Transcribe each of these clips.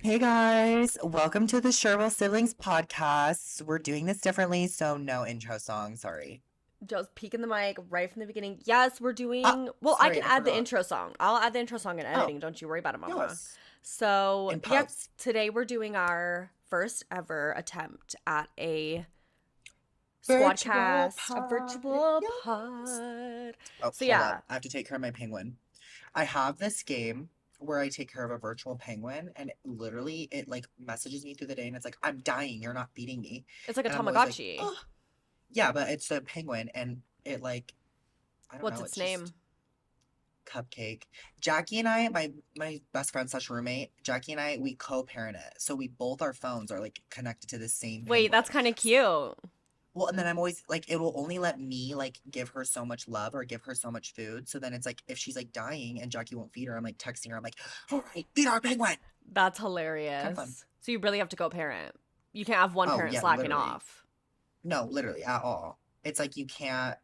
Hey guys, welcome to the Scherbel Siblings podcast. We're doing this differently, so no intro song, sorry. Just peeking the mic right from the beginning. Yes, we're Ah, doing. Well, I sorry, can I add the forgot. intro song. I'll add the intro song in Oh, editing. Don't you worry about it, Mama. yes. So, In yep, post. today we're doing our first ever attempt at a Virtual squadcast, a pod. virtual Yes. pod. Oh, So, hold up. yeah. I have to take care of my penguin. I have this game where I take care of a virtual penguin, and literally it like messages me through the day, and it's like, I'm dying, you're not feeding me. It's like a And I'm always like, Tamagotchi. oh, yeah, but it's a penguin, and it like, I don't What's know, its it's just name? Cupcake. Jackie and I, my best friend slash roommate, Jackie and I, we co-parent it. So we both our phones are like connected to the same Wait, penguin. that's kind of cute. Well, and then I'm always like, it will only let me like give her so much love or give her so much food. So then it's like if she's like dying and Jackie won't feed her, I'm like texting her. I'm like, all right, feed our penguin. That's Kind of fun. hilarious. So, you really have to go parent. You can't have one Oh parent yeah, slacking literally. off. No, literally at all. It's like you can't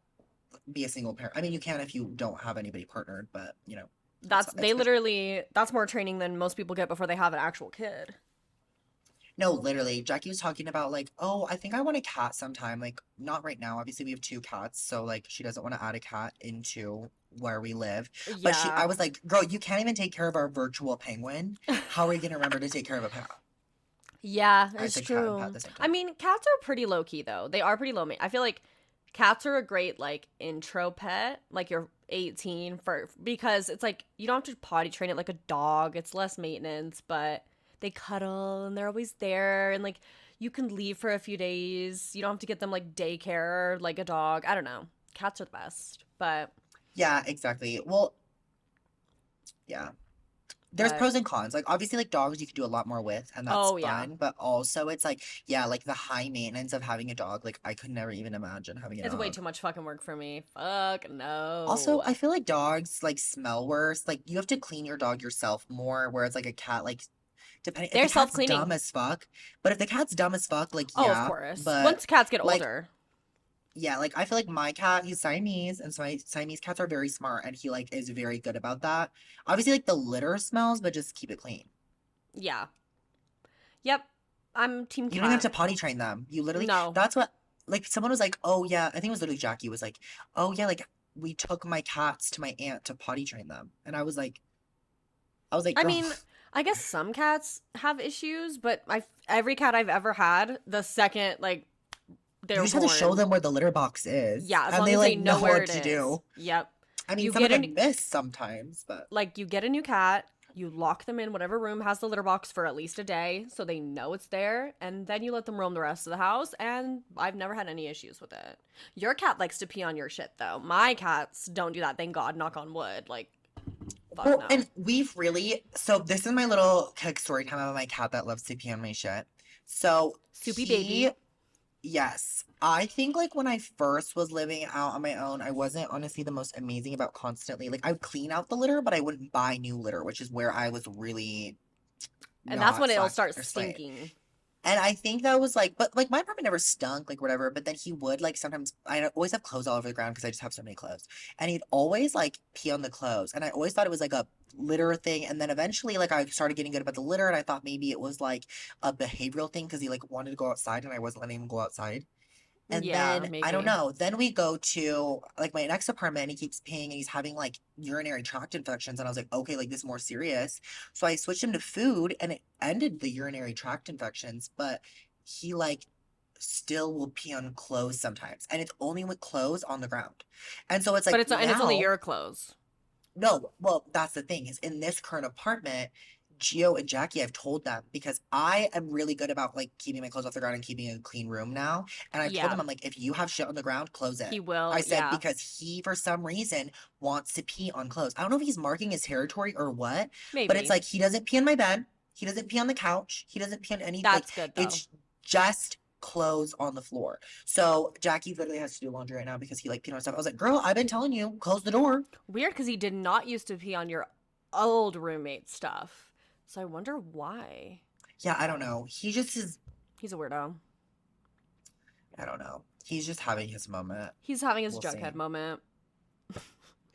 be a single parent. I mean, you can if you don't have anybody partnered, but you know, That's it's they literally that's more training than most people get before they have an actual kid. No, literally. Jackie was talking about like, oh, I think I want a cat sometime. Like, not right now. Obviously, we have two cats, so like she doesn't want to add a cat into where we live. But I Yeah. was like, girl, you can't even take care of our virtual penguin. How are you gonna remember to take care of a pet? Yeah, I it's said cat and pet at true. the same I time. mean, cats are pretty low key though. They are pretty low maintenance. I feel like cats are a great like intro pet, like you're 18 for because it's like you don't have to potty train it like a dog. It's less maintenance, but they cuddle and they're always there and like you can leave for a few days. You don't have to get them like daycare like a dog. I don't know. Cats are the best. Yeah, exactly. Well, yeah. There's But pros and cons. Like obviously like dogs you can do a lot more with and that's oh yeah. fun, but also it's like yeah, like the high maintenance of having a dog. Like I could never even imagine having a It's way dog. too much fucking work for me. Fuck Also, no. I feel like dogs like smell worse. Like you have to clean your dog yourself more, whereas like a cat, like depending if the They're cat's dumb self-cleaning. as fuck, but if the cat's dumb as fuck, like Oh, of yeah, course. but Once cats get like older. yeah, like I feel like my cat, he's Siamese, and so my Siamese cats are very smart, and he like is very good about that. Obviously, like the litter smells, but just keep it clean. Yeah. Yep. I'm team You don't even have cat. to potty train them. You literally, No. that's what like someone was like, oh yeah, I think it was literally Jackie was like, oh yeah, like we took my cats to my aunt to potty train them, and I was like, I girl. mean, I guess some cats have issues, but every cat I've ever had, the second like You they're just have to show born, them where the litter box is, yeah, as and long they as they like know know where what it to is. do. Yep. I mean, You some of get them a miss sometimes, but like you get a new cat, you lock them in whatever room has the litter box for at least a day so they know it's there, and then you let them roam the rest of the house, and I've never had any issues with it. Your cat likes to pee on your shit though. My cats don't do that, thank God, knock on wood. Like fuck well, no. and we've really so this is my little like story time about my cat that loves to pee on my shit. So Soupy he, baby. yes, I think like when I first was living out on my own, I wasn't honestly the most amazing about constantly like I would clean out the litter, but I wouldn't buy new litter, which is where I was really And that's not when it'll slack start or slay. stinking. And I think that was like, but like my apartment never stunk, like whatever. But then he would like sometimes, I always have clothes all over the ground because I just have so many clothes. And he'd always like pee on the clothes. And I always thought it was like a litter thing. And then eventually, like I started getting good about the litter. And I thought maybe it was like a behavioral thing because he like wanted to go outside and I wasn't letting him go outside. And Yeah, then I don't maybe. know. Then we go to like my next apartment and he keeps peeing and he's having like urinary tract infections. And I was like, okay, like this is more serious. So I switched him to food and it ended the urinary tract infections, but he like still will pee on clothes sometimes. And it's only with clothes on the ground. And so it's But like it's only now your clothes. no, well, that's the thing is in this current apartment, Gio and Jackie, I've told them because I am really good about like keeping my clothes off the ground and keeping a clean room now. And I've told Yeah, them, I'm like, if you have shit on the ground, close it. he will. I said, Yeah, because he, for some reason, wants to pee on clothes. I don't know if he's marking his territory or what, but it's maybe. like he doesn't pee on my bed. He doesn't pee on the couch. He doesn't pee on any, like, That's good though. it's just clothes on the floor. So Jackie literally has to do laundry right now because he like peed on stuff. I was like, girl, I've been telling you, close the door. Weird because he did not used to pee on your old roommate stuff. So I wonder why. Yeah, I don't know. He just is He's a weirdo. I don't know. He's just having his moment. He's having his We'll see. Jughead moment.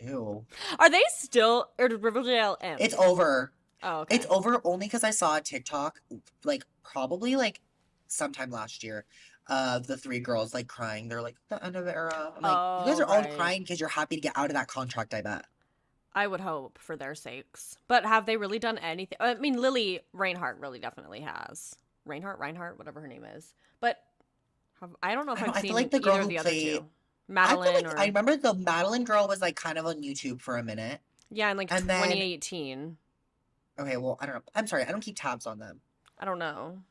Ew. Are they still, or did Riverdale It's end? over. Oh, It's okay. over only because I saw a TikTok, like probably like sometime last year, of the three girls like crying. They're like, the end of the era. I'm like, you guys Oh, are all right. crying because you're happy to get out of that contract, I bet. I would hope for their sakes. But have they really done anything? I mean, Lily Reinhart really definitely has. Reinhart, whatever her name is. But I don't know if I don't I've I feel seen like the girl either of who the other played two. I feel Madeline like I or, remember the Madeline girl was like kind of on YouTube for a minute. yeah, in like And then 2018. okay, well, I don't know. I'm sorry, I don't keep tabs on them. I don't know.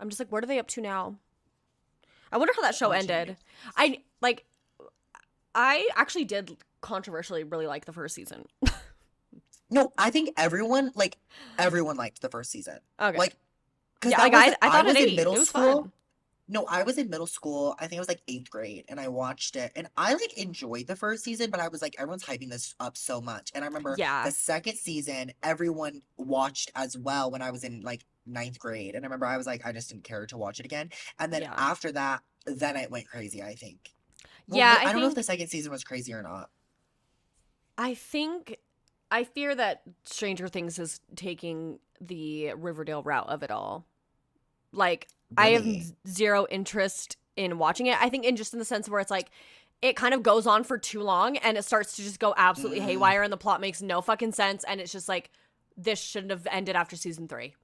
I'm just like, what are they up to now? I wonder how that show Watching ended. news. I like I actually did controversially really like the first season. No, I think everyone liked the first season. Okay. Like, because Yeah, that like was like I I thought it was in ate. middle It was school. fun. No, I was in middle school. I think it was like eighth grade, and I watched it, and I like enjoyed the first season, but I was like, everyone's hyping this up so much, and I remember the Yeah. second season, everyone watched as well when I was in like ninth grade, and I remember I was like, I just didn't care to watch it again, and then Yeah. after that, then it went crazy. I think. Well, Yeah, I I don't know if the think second season was crazy or not. I think I fear that Stranger Things is taking the Riverdale route of it all. Like I have Really? zero interest in watching it. I think in just in the sense where it's like it kind of goes on for too long and it starts to just go absolutely Mm. haywire and the plot makes no fucking sense and it's just like this shouldn't have ended after season 3.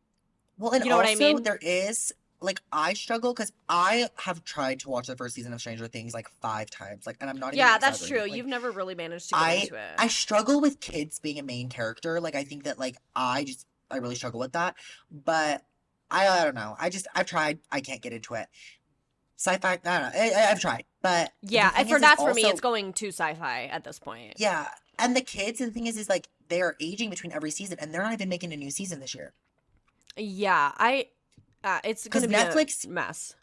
Well, and You know what I also mean? there is like I struggle because I have tried to watch the first season of Stranger Things like 5 times, like, and I'm not even Yeah, that's true. exaggerating. Like, You've never really managed to get I into it. I struggle with kids being a main character. Like, I think that like I really struggle with that. But I don't know. I've tried. I can't get into it. Sci-fi. I don't know. I've tried, but the Yeah, thing for is that's for me. It's also going to sci-fi at this point. yeah. And the kids, and the thing is like they are aging between every season, and they're not even making a new season this year Yeah, I. It's because gonna be a Netflix. mess.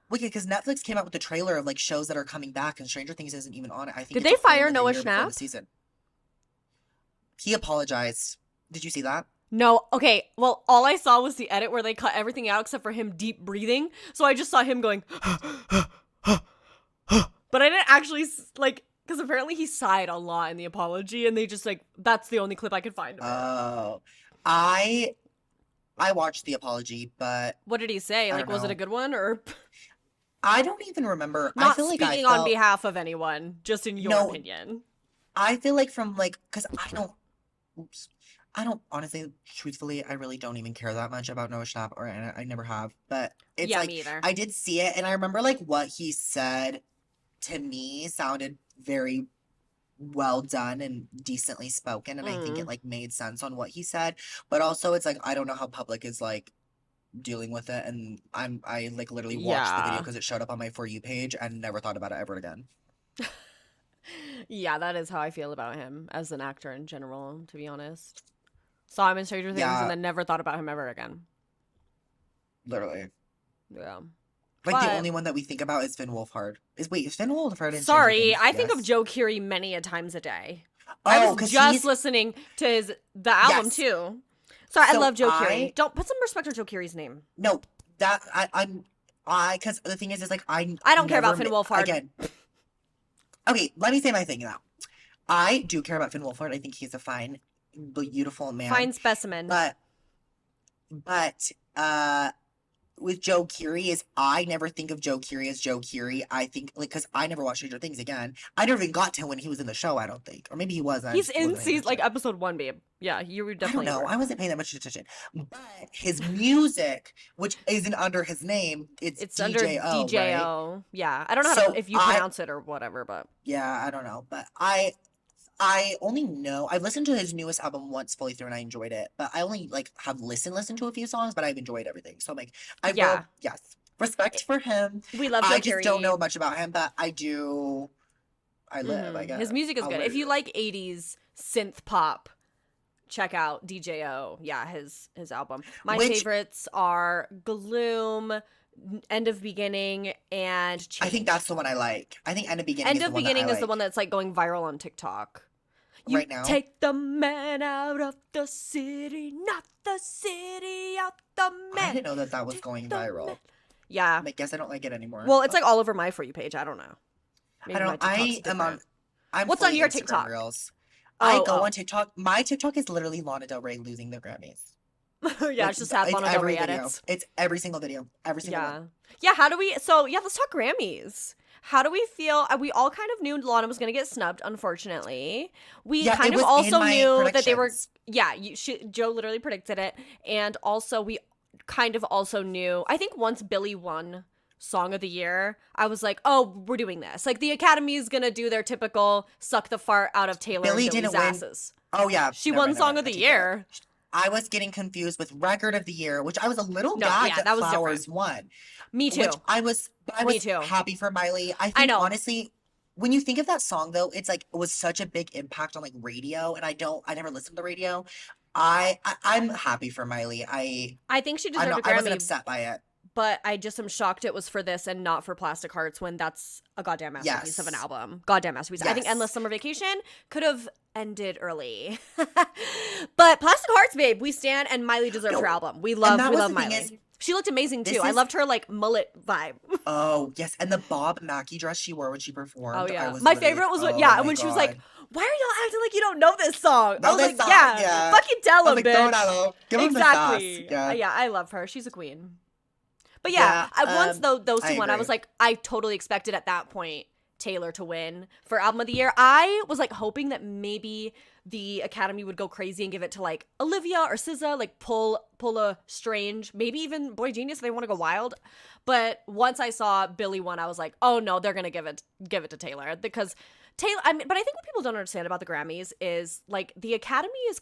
Wicked, because Netflix came out with the trailer of like shows that are coming back, and Stranger Things isn't even on it. I think Did it's they a whole fire another Noah year before the Schnapp? season. He apologized. Did you see that? No. Okay. Well, all I saw was the edit where they cut everything out except for him deep breathing. So I just saw him going, but I didn't actually like because apparently he sighed a lot in the apology, and they just like that's the only clip I could find of it. Oh, I I watched the apology, but What did he say? I Like, don't was it a know. good one or I don't even remember. I not feel like I speaking on felt behalf of anyone, just in your no. opinion? I feel like from like because I don't. Oops. I don't honestly, truthfully, I really don't even care that much about Noah Schnapp, or and I never have. But it's Yeah, like me either. I did see it, and I remember like what he said to me sounded very well done and decently spoken, and I think it Mm. like made sense on what he said. But also, it's like I don't know how public is like dealing with it, and I like literally watched the video Yeah. because it showed up on my For You page and never thought about it ever again. Yeah, that is how I feel about him as an actor in general, to be honest. Saw him in Stranger Things and Yeah, then never thought about him ever again. literally. Yeah. Like the But only one that we think about is Finn Wolfhard. Is Finn Wolfhard in Stranger sorry, Things? I think of Yes. Joe Keery many a times a day. I Oh, was because just he's listening to the album yes. too. Sorry, I So love Joe Keery. Don't put some respect on Joe Keery's name. no, that I because the thing is like I I don't care never about Finn Wolfhard. again. Okay, let me say my thing now. I do care about Finn Wolfhard. I think he's a fine, beautiful man. Fine specimen. But but with Joe Keery is I never think of Joe Keery as Joe Keery. I think like because I never watched Stranger Things again. I never even got to when he was in the show. I don't think, or maybe he was. And I He's just in wasn't paying season like attention. episode 1, babe. Yeah, you I don't definitely know. were. I wasn't paying that much attention. But his music, which isn't under his name, it's It's under DJO, right? DJO. Yeah, I don't know how to So if you pronounce it or whatever, but yeah, I don't know, but I only know I've listened to his newest album once fully through and I enjoyed it, but I only like have listened to a few songs, but I've enjoyed everything. So I'm like, I yeah, will, yes, respect for him. we love Joe I just don't Keery. know much about him, but I do. I live, I His guess. music is I'll good. If you live. like 80s synth pop, check out DJO. Yeah, his album. My Which favorites are Gloom, End of Beginning, and I think Change. that's the one I like. I think End of Beginning End is the of one that I Beginning is the one like that's like going viral on TikTok. You right now. take the man out of the city, not the city out the I man. didn't know that that was Take going the man. viral. Yeah. I guess I don't like it anymore. Well, it's like all over my For You page. I don't know. I Maybe don't my know. TikTok's different. I'm What's on fully your Instagram TikTok? Reels. I Oh, go on oh. TikTok. My TikTok is literally Lana Del Rey losing the Grammys. Yeah, Like it's just had it's Lana Del every Rey video. edits. It's every single video. Every single one. Yeah. Yeah, how do we so yeah, let's talk Grammys. How do we feel? We all kind of knew Lana was going to get snubbed, unfortunately. We Yeah, it kind of was in also my knew that they were, predictions. yeah, Joe literally predicted it. And also, we kind of also knew, I think once Billy won Song of the Year, I was like, oh, we're doing this. Like, the Academy is going to do their typical suck the fart out of Taylor and Billy Billy's didn't win. asses. Oh yeah, She never won mind, never Song mind. of I the take that back. Year. I was getting confused with Record of the Year, which I was a little No, gagged yeah, that that was different. Flowers won. Me Which too. I Me was too. happy for Miley. I I think know. honestly, when you think of that song though, it's like it was such a big impact on like radio, and I never listened to radio. I'm happy for Miley. I think she I'm deserved not a I wasn't Grammy, upset by it. but I just am shocked it was for this and not for Plastic Hearts when that's a goddamn masterpiece of an Yes. album. Goddamn masterpiece. I think Endless Yes. Summer Vacation could have ended early. But Plastic Hearts, babe, we stand and Miley deserves her No. album. And that We was love the thing is Miley. She looked amazing too. this I is loved her like mullet vibe. oh yes, and the Bob Mackie dress she wore when she Oh performed, I yeah. was My literally favorite like, was what oh yeah, my when she was like, God. why are y'all acting like you don't know this song? I Know was this like, song? yeah, Yeah. fucking tell I was him, like, throw it bitch. at him. Give him the sass. Exactly. Yeah. Yeah, I love her. She's a queen. But yeah, Yeah, once those I two won, I agree. was like, I totally expected at that point Taylor to win for album of the year. I was like hoping that maybe the Academy would go crazy and give it to like Olivia or SZA, like pull a strange, maybe even Boy Genius if they want to go wild. But once I saw Billy won, I was like, oh no, they're gonna give it to Taylor because Taylor. I mean, but I think what people don't understand about the Grammys is like the Academy is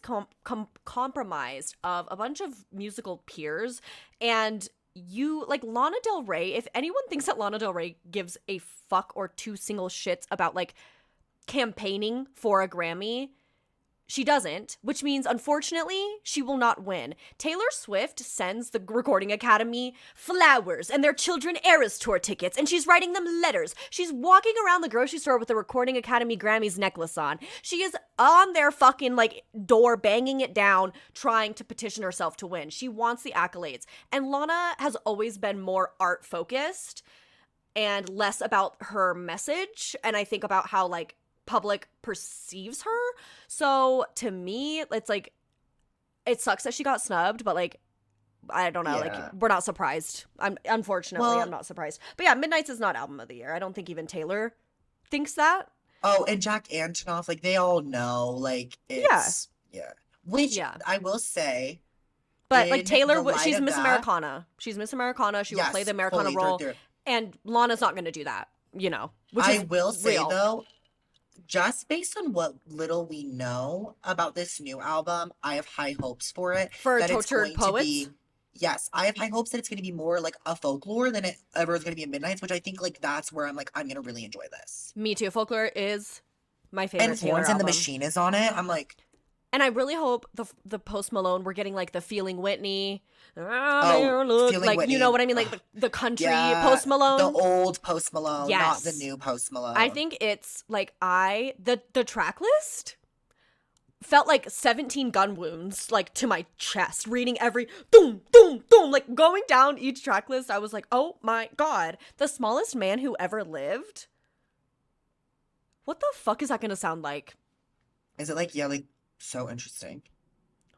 compromised of a bunch of musical peers and you like Lana Del Rey. If anyone thinks that Lana Del Rey gives a fuck or two single shits about like campaigning for a Grammy, she doesn't, which means unfortunately she will not win. Taylor Swift sends the Recording Academy flowers and their children Eras tour tickets, and she's writing them letters. She's walking around the grocery store with the Recording Academy Grammys necklace on. She is on their fucking like door, banging it down, trying to petition herself to win. She wants the accolades. And Lana has always been more art focused and less about her message. And I think about how like public perceives her. So to me, it's like it sucks that she got snubbed, but like I don't know, like Yeah. we're not surprised. Unfortunately, I'm Well, not surprised. But yeah, Midnight's is not album of the year. I don't think even Taylor thinks that. oh, and Jack Antonoff, like they all know, like Yeah. it's yeah. Which Yeah. I will say, But like in Taylor, the light she's of Miss that, Americana. She's Miss Americana. She will play the yes, Americana fully through role, through. and Lana's not going to do that. Which I is will say real though, just based on what little we know about this new album, I have high hopes for it. for That it's tortured going to poets. be, yes, I have high hopes that it's going to be more like a folklore than it ever is going to be a Midnight's, which I think like that's where I'm like, I'm going to really enjoy this. Me too. Folklore is my And favorite Taylor Florence and the album. Machine is on it. I'm like, And I really hope the Post Malone we're getting like the Feeling Whitney, oh, look Feeling like you know Whitney. what I mean, like Ugh, the country yeah, Post the Malone. old Post Malone, not the Yes, new Post I Malone. think it's like the track list felt like 17 gun wounds like to my chest. Reading every boom boom boom like going down each track list, I was like, oh my god, the smallest man who ever lived. What the fuck is that gonna sound like? Is it like, yeah, like so interesting?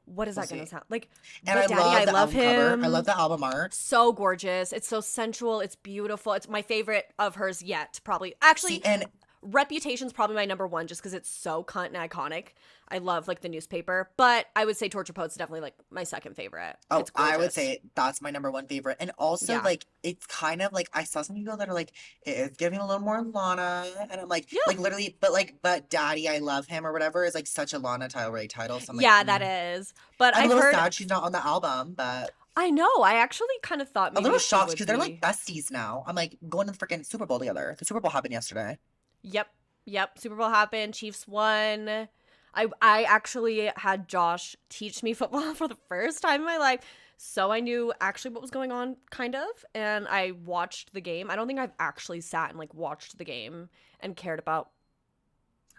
What is We'll that gonna see. sound like? And But I Daddy, love I the love album cover. I love him. the album art. So gorgeous. It's so sensual. It's beautiful. It's my favorite of hers yet, probably. Actually, See, and Reputation's probably my number one just because it's so cunt and iconic. I love like the newspaper, but I would say Torture Poet's definitely like my second favorite. oh, It's I would gorgeous. say that's my number one favorite. And also, Yeah. like, it's kind of like I saw some people that are like, it is giving a little more Lana, and I'm Yeah. like literally, but Daddy, I love him or whatever is like such a Lana Del Rey title. So I'm like, Yeah, that is. But I'm a I've little heard, sad she's not on the album, but I know, I actually kind of thought a little maybe she shocked would because they're like be. besties now. I'm like going to the freaking Super Bowl together. The Super Bowl happened yesterday. Yep. Yep. Super Bowl happened. Chiefs won. I actually had Josh teach me football for the first time in my life. So I knew actually what was going on, kind of. And I watched the game. I don't think I've actually sat and like watched the game and cared about.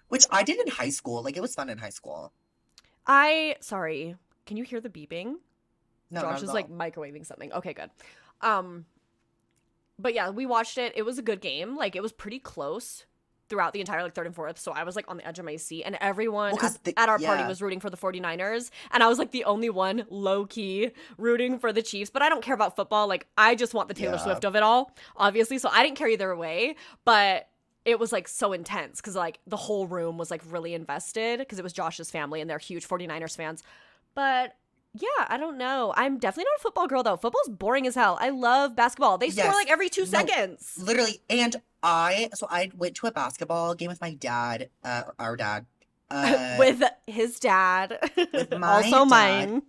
Which I did in high school. Like it was fun in high school. Sorry. Can you hear the beeping? No, Josh not at is like all. microwaving something. Okay, good. Um, but yeah, we watched it. It was a good game. Like it was pretty close throughout the entire like third and fourth. So I was like on the edge of my seat, and everyone Well, because at our party yeah, was rooting for the 49ers. And I was like the only one low key rooting for the Chiefs. But I don't care about football. Like, I just want the Taylor yeah, Swift of it all, obviously. So I didn't care either way. But it was like so intense because like the whole room was like really invested because it was Josh's family and they're huge 49ers fans. But yeah, I don't know. I'm definitely not a football girl though. Football's boring as hell. I love basketball. They score yes, like every two no, seconds. literally. And I went to a basketball game with my dad, our dad, uh, With his dad. with my Also dad. mine.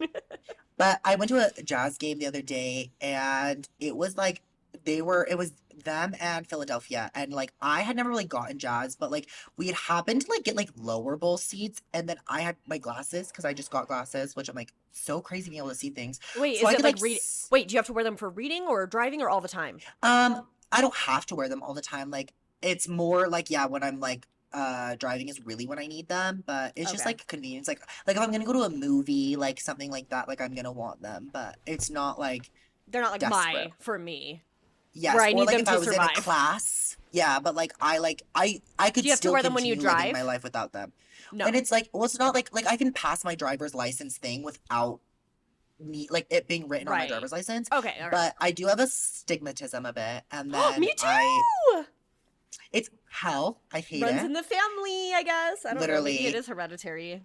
But I went to a jazz game the other day, and it was like it was them and Philadelphia, and like I had never really gotten jazz, but like we had happened to like get like lower bowl seats, and then I had my glasses because I just got glasses, which I'm like so crazy being able to see things, Wait, so is I it could like like read? Wait, do you have to wear them for reading or driving or all the time? I don't have to wear them all the time. Like it's more like yeah, when I'm like driving is really when I need them, but it's just Okay. like convenience. Like if I'm gonna go to a movie, like something like that, like I'm gonna want them, but it's not like They're not like desperate. my for me, where Yes, I or need like them if I to was in a survive. class, yeah, but like I Do could you have to still wear them when you continue living my drive? life without them. And No. it's like, well, it's not like I can pass my driver's license thing without me like it being written on my Right. driver's license, Okay, all right. but I do have a stigmatism a bit, and then Me I too! it's hell. I hate Runs it. in the family, I guess. I don't know. Maybe it Literally. is hereditary.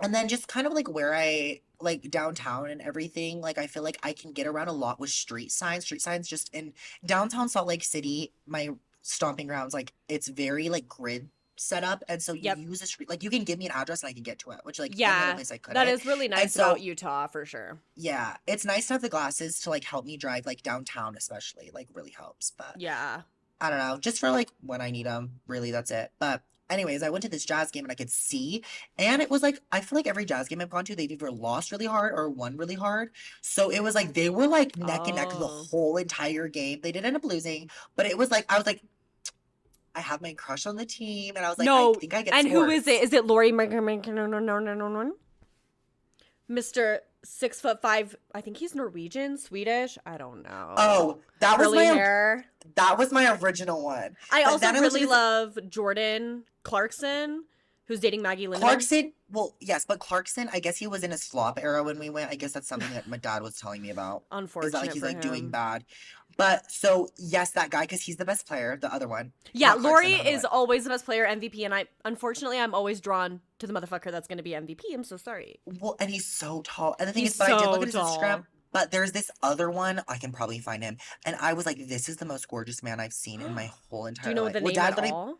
And then just kind of like where I like downtown and everything, like I feel like I can get around a lot with street signs. Street signs just in downtown Salt Lake City, my stomping grounds, like it's very like grid set up. And so you Yep. use a street, like you can give me an address and I can get to it, which like any other Yeah. place I That couldn't. is really And nice about so Utah for sure. yeah, it's nice to have the glasses to like help me drive like downtown, especially, like really helps. But Yeah. I don't know, just for like when I need them, really, that's it. But anyways, I went to this jazz game and I could see, and it was like I feel like every jazz game I've gone to, they've either lost really hard or won really hard. So it was like they were like neck and neck the Oh. whole entire game. They did end up losing, but it was like I was like, I have my crush on the team, and I was like, I No. think I get And who is it? sports. Is it Lori Mr. 6'5"? I think he's Norwegian, Swedish. I don't know. Oh, that was Curly my hair. original one. I But also then I looked really at this love Jordan Clarkson, who's dating Maggie Lindemann. Clarkson. Well, yes, but Clarkson, I guess he was in his flop era when we went. I guess that's something that my dad was telling me about. Is that like Unfortunate he's for like doing him. bad. But so yes, that guy because he's the best player. The other one, Yeah, not Lori Clarkson, the other is one. always the best player, MVP, and I'm always drawn to the motherfucker that's going to be MVP. I'm so sorry. Well, and he's so tall. And the thing He's is, but I did look so at his tall. Instagram. But there's this other one. I can probably find him. And I was like, this is the most gorgeous man I've seen in my whole Do you entire know life. the Well, name Dad at literally, all?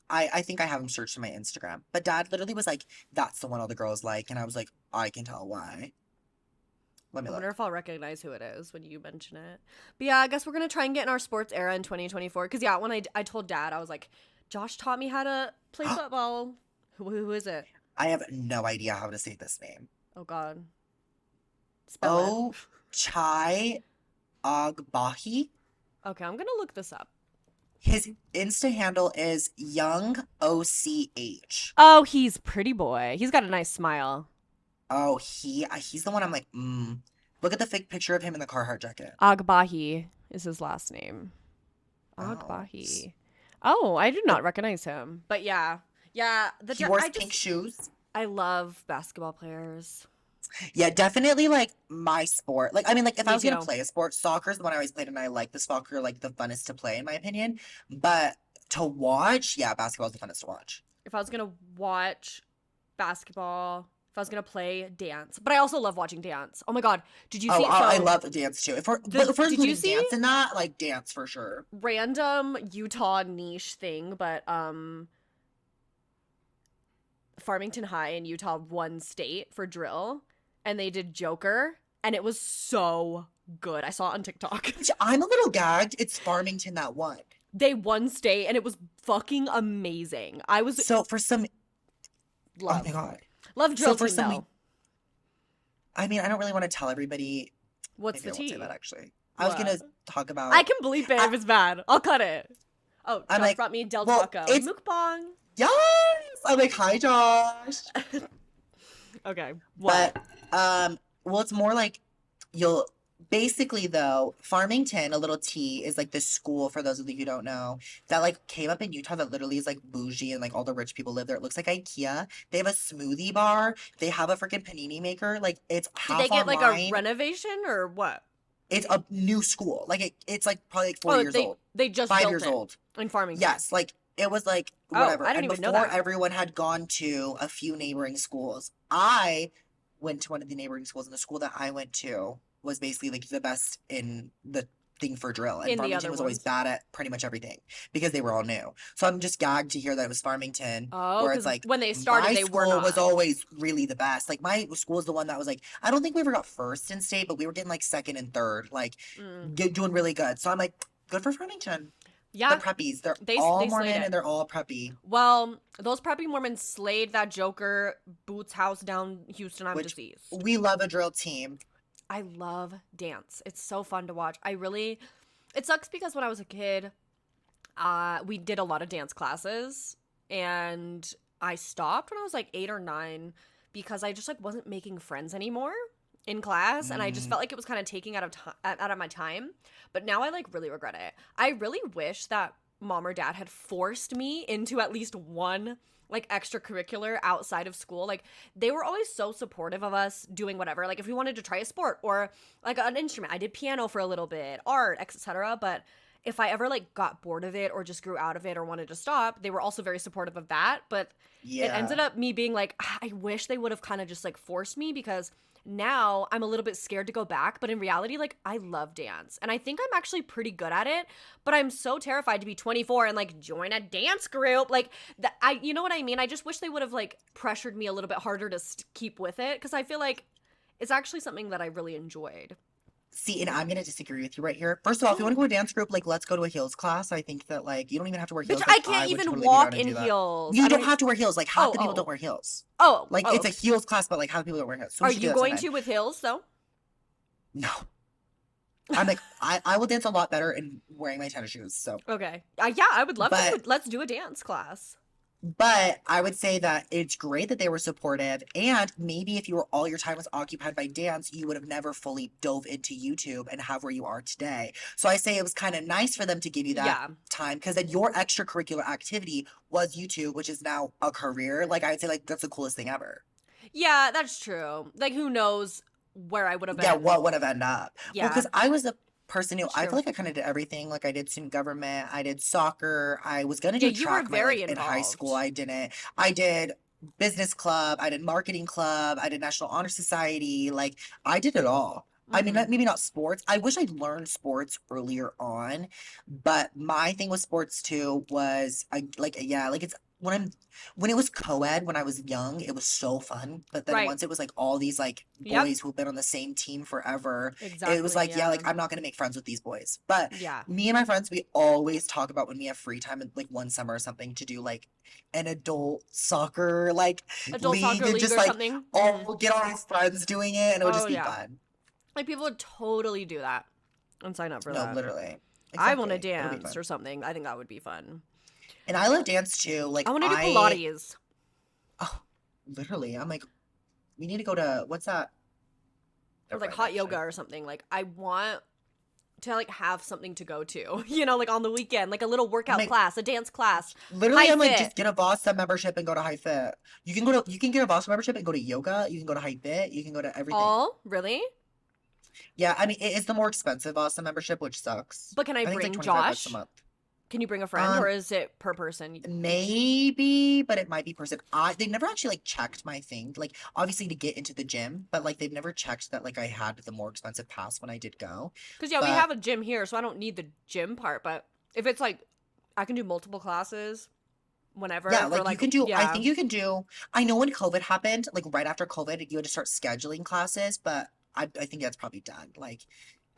I think I have him searched in my Instagram. But Dad literally was like, that's the one all the girls like. And I was like, I can tell why. Let me I wonder look. if I'll recognize who it is when you mention it. But yeah, I guess we're going to try and get in our sports era in 2024. Because yeah, when I told Dad, I was like, Josh taught me how to play football. Who is it? I have no idea how to say this name. Oh, God. Spell it. Oh, Chai Agbahi. Okay, I'm going to look this up. His Insta handle is Young OCH. Oh, he's pretty boy. He's got a nice smile. Oh, he's the one I'm like, Look at the fake picture of him in the Carhartt jacket. Agbahi is his last name. Oh. Agbahi. Oh, I did not recognize him. But yeah. Yeah, He wears pink shoes. I love basketball players. Yeah, definitely like my sport. Like, I mean, like if I Me was gonna too. play a sport, soccer is the one I always played, and I like the soccer, like the funnest to play in my opinion. But to watch, yeah, basketball is the funnest to watch. If I was going to watch basketball, if I was going to play dance. But I also love watching dance. Oh my God. Did you Oh, see I so love the dance too. the, If we're did you including see dance in that, like dance for sure. random Utah niche thing, but Farmington High in Utah won state for drill, and they did Joker, and it was so good. I saw it on TikTok. Which I'm a little gagged. It's Farmington that won. They won state, and it was fucking amazing. I was So for some, oh my love God. love drill So for team some, though. I mean, I don't really want to tell everybody. What's Maybe the I won't say tea? that actually. I was What? gonna talk about. I can bleep it if it's bad. I'll cut it. Oh, I'm Josh like, brought me Del well, Taco. it's Mukbang. yes. I'm like, hi, Josh. Okay. What? But well, it's more like you'll Basically, though, Farmington, a little T, is like this school for those of you who don't know that like came up in Utah that literally is like bougie and like all the rich people live there. It looks like IKEA. They have a smoothie bar. They have a freaking panini maker. Like it's Did they half get like a online. renovation or what? It's a new school. Like it's like probably like four Oh, years they old, they just 5 years built it old. in Farmington. Yes, like it was like Oh, whatever. I didn't And even know before that. everyone had gone to a few neighboring schools, I went to one of the neighboring schools, and the school that I went to was basically like the best in the thing for drill. And In the Farmington other was always ones. bad at pretty much everything because they were all new. So I'm just gagged to hear that it was Farmington, Oh, where it's because like when they started, my they were school was not. always really the best. Like my school is the one that was like, I don't think we ever got first in state, but we were getting like second and third, like Mm. doing really good. So I'm like, good for Farmington. The Yeah, preppies. They're they all they slayed Mormon it. and they're all preppy, Well, those preppy Mormons slayed that Joker Boots house down Houston. I'm which deceased. we love a drill team. I love dance. It's so fun to watch. I really. It sucks because when I was a kid, we did a lot of dance classes, and I stopped when I was like 8 or 9 because I just like wasn't making friends anymore in class, and I just Mm, felt like it was kind of taking out of my time. But now I like really regret it. I really wish that mom or dad had forced me into at least one like extracurricular outside of school. Like they were always so supportive of us doing whatever. Like if we wanted to try a sport or like an instrument, I did piano for a little bit, art, etc. But if I ever like got bored of it or just grew out of it or wanted to stop, they were also very supportive of that. But it ended yeah. up me being like, I wish they would have kind of just like forced me because now I'm a little bit scared to go back. But in reality, like I love dance and I think I'm actually pretty good at it. But I'm so terrified to be 24 and like join a dance group. Like that, you know what I mean? I just wish they would have like pressured me a little bit harder to keep with it because I feel like it's actually something that I really enjoyed. See, and I'm gonna disagree with you right here. First of all, if you want to go to a dance group, like let's go to a heels class. I think that like you don't even have to wear Bitch, heels. I Like can't I would even totally be down walk to in do that. heels. I You don't don't even. have to wear heels. Like half Oh, the people don't oh, wear heels. oh, Like oh. it's a Okay. heels class, but like half the people don't wear heels. So we Are should do you that going sometime. to with heels though? No, I'm like I will dance a lot better in wearing my tennis shoes. So, Okay. Yeah, I would love to but let's do a dance class. But I would say that it's great that they were supportive. And maybe if you were all your time was occupied by dance, you would have never fully dove into YouTube and have where you are today. So I say it was kind of nice for them to give you that Yeah. time because then your extracurricular activity was YouTube, which is now a career. Like I would say, like that's the coolest thing ever. Yeah, that's true. Like who knows where I would have Yeah, been. what would have ended up? Well, Yeah, because I was a person who that's I feel true. like I kind of did everything. Like I did student government, I did soccer, I was gonna Yeah, do you were track my very like in high school. involved. I didn't. I did business club, I did marketing club, I did National Honor Society. Like I did it all. I mean, Mhm. maybe not sports. I wish I'd learned sports earlier on, but my thing with sports too was I like yeah, like it's when it was co-ed when I was young, it was so fun. But then Right. once it was like all these like Yep. boys who've been on the same team forever, it was Exactly. like, yeah, Yeah. like I'm not gonna make friends with these boys. But Yeah. me and my friends, we always talk about when we have free time in like one summer or something to do like an adult soccer like Adult league soccer and league just or like something. Mhm. all get all our friends doing it and it would Oh just be yeah. fun. Like people would totally do that and sign up for No, that. literally. I want to Exactly. It'll be dance fun. or something. I think that would be fun. And I love dance too. I Like want to do I Pilates oh literally I'm like, we need to go to what's that? or Never like mind hot yoga actually. or something. Like I want to like have something to go to, like on the weekend, like a little I'm workout like class, a dance class, literally high I'm like fit. just get a Vasa membership and go to High Fit. You can get a Vasa membership and go to yoga, you can go to High Fit, you can go to everything. All really? Yeah, I mean it is the more expensive Vasa membership, which sucks. But can I I think it's like bring 25 bucks a Josh? month. Can you bring a friend or Um, is it per person each? maybe, but it might be person. They never actually like checked my thing. Like obviously to get into the gym, but like they've never checked that like I had the more expensive pass when I did go. Because yeah, we But have a gym here, so I don't need the gym part. But if it's like I can do multiple classes yeah, whenever for like you like can do, I yeah. think you can do, I know when COVID happened, like right after COVID, you had to start scheduling classes, but I think that's probably done. Like,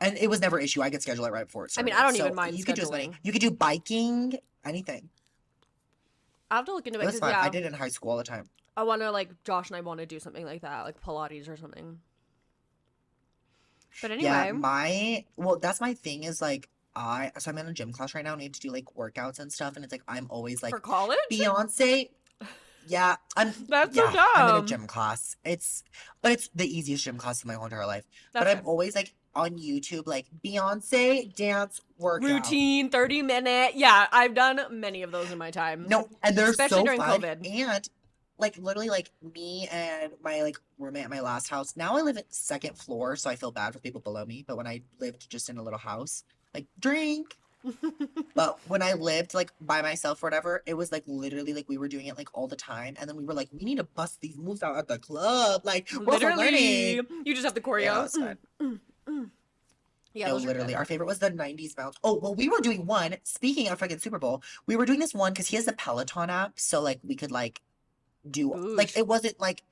and it was never an issue. I could schedule it right before it I mean, I started. don't even So mind you could do as many. scheduling. You could do biking, anything. I have to look into It it was because fun. I yeah, did it in high school all the time. I want to like Josh and I want to do something like that, like Pilates or something. But Yeah, anyway, well, that's my thing is like so I'm in a gym class right now and I have to do like workouts and stuff and it's like I'm always for like college, Beyonce. Yeah, that's so I'm in a dumb. gym class. But it's the easiest gym class of my whole entire life. But That's I'm fair. always like on YouTube like Beyonce dance workout. Routine 30-minute. Yeah, I've done many of those in my time, No, and they're especially so during fun. COVID. And like literally like me and my like roommate at my last house. Now I live at second floor, so I feel bad for people below me. But when I lived just in a little house, like drink. But when I lived like by myself or whatever, it was like literally like we were doing it like all the time. And then we were like, we need to bust these moves out at the club. Like we're also Literally, learning. you just have the Yeah, choreo. it's fun. Yeah, No, those are literally, good. our favorite was the 90s bounce. Oh, well, we were doing one. Speaking of freaking Super Bowl, we were doing this one because he has the Peloton app. So like we could like do like Boosh. it wasn't like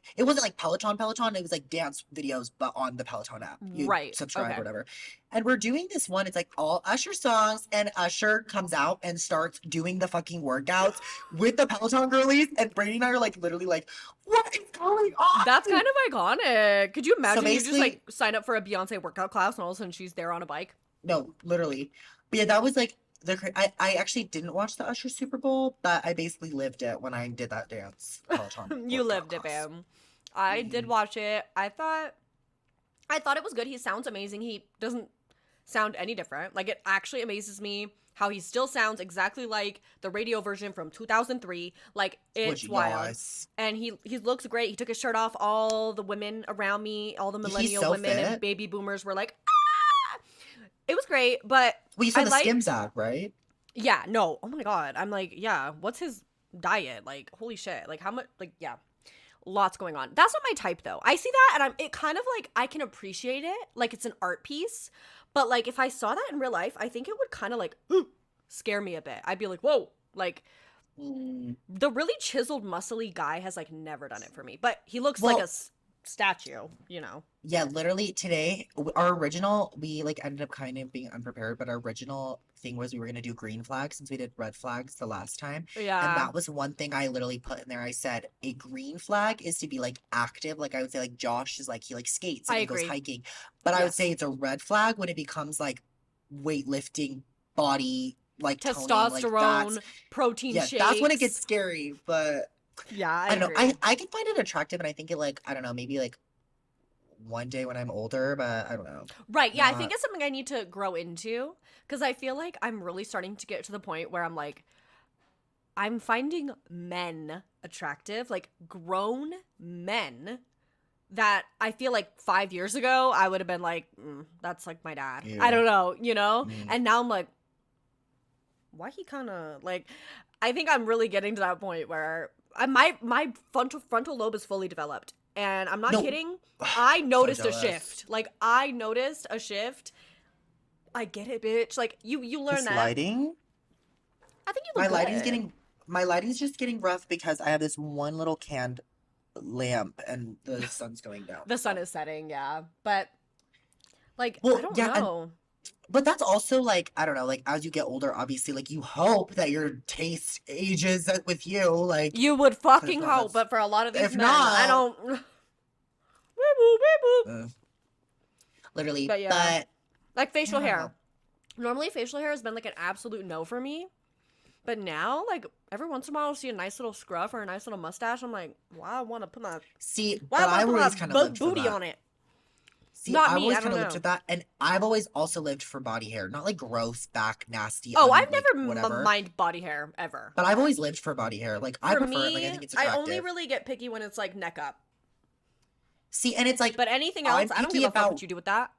Peloton. It was like dance videos, but on the Peloton app. You Right. subscribe or Okay. whatever. And we're doing this one. It's like all Usher songs, and Usher comes out and starts doing the fucking workouts with the Peloton girlies. And Brady and I are like literally like, what is going That's on? kind of iconic. Could you So imagine you just basically, like sign up for a Beyonce workout class and all of a sudden she's there on a bike? no, literally. But yeah, that was like I actually didn't watch the Usher Super Bowl, but I basically lived it when I did that dance Peloton You workout lived it, class. bam. I did Hmm. watch it. I thought it was good. He sounds amazing. He doesn't sound any different. Like it actually amazes me how he still sounds exactly like the radio version from 2003. Like Which it's wild. yes, And he looks great. He took his shirt off. All the women around me, all the he's millennial so women and fit. baby boomers were like, ah! It was great, but Well, you saw I the Skims liked, app, right? yeah, no. Oh my god. I'm like, yeah, what's his diet? Like, holy shit. Like how much like yeah. Lots going on. That's not my type though. I see that and it kind of like I can appreciate it. Like it's an art piece. But like if I saw that in real life, I think it would kind of like scare me a bit. I'd be like, "Whoa." Like Mm. the really chiseled muscly guy has like never done it for me. But he looks like a Well, statue, you know. yeah, literally today, our original, we like ended up kind of being unprepared, but our original thing was we were gonna do green flags since we did red flags the last time. And Yeah, that was one thing I literally put in there. I said a green flag is to be like active. Like I would say like Josh is like he like skates I and he goes agree. hiking. But I would say Yes. it's a red flag when it becomes like weightlifting, body, like toning, like that's Testosterone, protein yeah, that's when it gets shakes. scary. But Yeah, I I don't know. agree. I can find it attractive and I think it like I don't know, maybe like one day when I'm older, but I don't know. Right. Yeah, I think Not it's something I need to grow into because I feel like I'm really starting to get to the point where I'm like I'm finding men attractive, like grown men that I feel like 5 years ago I would have been like, that's like my dad. I you. don't know, you know? Mm. And now I'm like, why he kind of like, I think I'm really getting to that point where my frontal lobe is fully developed. And I'm not No, kidding. I so noticed a jealous. shift. Like I noticed a shift. I get it, bitch. Like you learn This that. lighting, I think you my look lighting's good. getting my lighting's just getting rough because I have this one little canned lamp and the sun's going down. The sun So is setting, yeah. But like, I well, don't yeah, and know. but that's also like I don't know, like as you get older, obviously, like you hope that your taste ages with you, like, You would but if fucking not, hope, that's but for a lot of these if men, I not, don't. Weep boop, weep boop. uh, literally. But yeah, But like I facial don't hair. know. Normally, facial hair has been like an absolute no for me. But now, like every once in a while, I'll see a nice little scruff or a nice little mustache. I'm like, wow, I want to put my, See, why I but want to I've put my always kind of lived for booty that. on it. See, Not I've me. always I kind don't of lived know. for that, and I've always also lived for body hair, not like gross, back, nasty, Oh, I've like never whatever. mind body hair ever. But I've always lived for body hair. Like I For prefer it. Like I me, think it's I only attractive. really get picky when it's like neck up. See, and it's like But anything I'm else, I don't give picky a fuck what about. you do with that.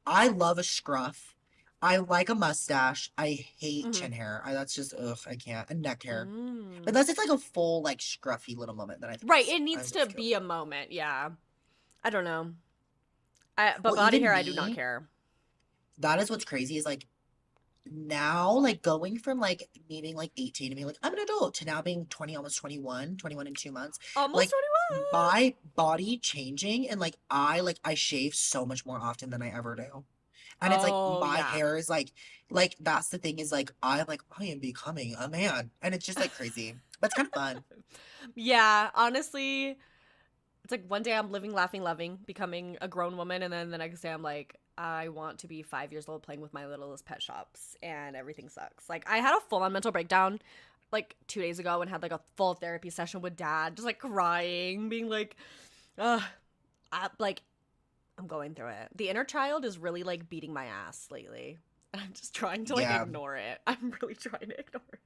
I love a scruff. I like a mustache. I hate Mm-hmm. chin hair. That's just ugh. I can't. And neck hair. Mm. Unless it's like a full like scruffy little moment, then Right, it I needs think to it's cute. be a moment. Yeah, I don't know. But Well, body even hair, I do not me. care. That is what's crazy is like now like going from like me being like 18 to being like I'm an adult to now being 20 almost 21 in 2 months Almost like 21. my body changing and like I shave so much more often than I ever do and it's like Oh my yeah, hair is like that's the thing is like I'm like I am becoming a man and it's just like crazy but it's kind of fun. yeah. Honestly, it's like one day I'm living, laughing, loving, becoming a grown woman, and then the next day I'm like, I want to be 5 years old playing with my littlest pet shops, and everything sucks. Like I had a full on mental breakdown like 2 days ago and had like a full therapy session with dad, just like crying, being like, ugh, like I'm going through it. The inner child is really like beating my ass lately. And I'm just trying to like Yeah. ignore it. I'm really trying to ignore it.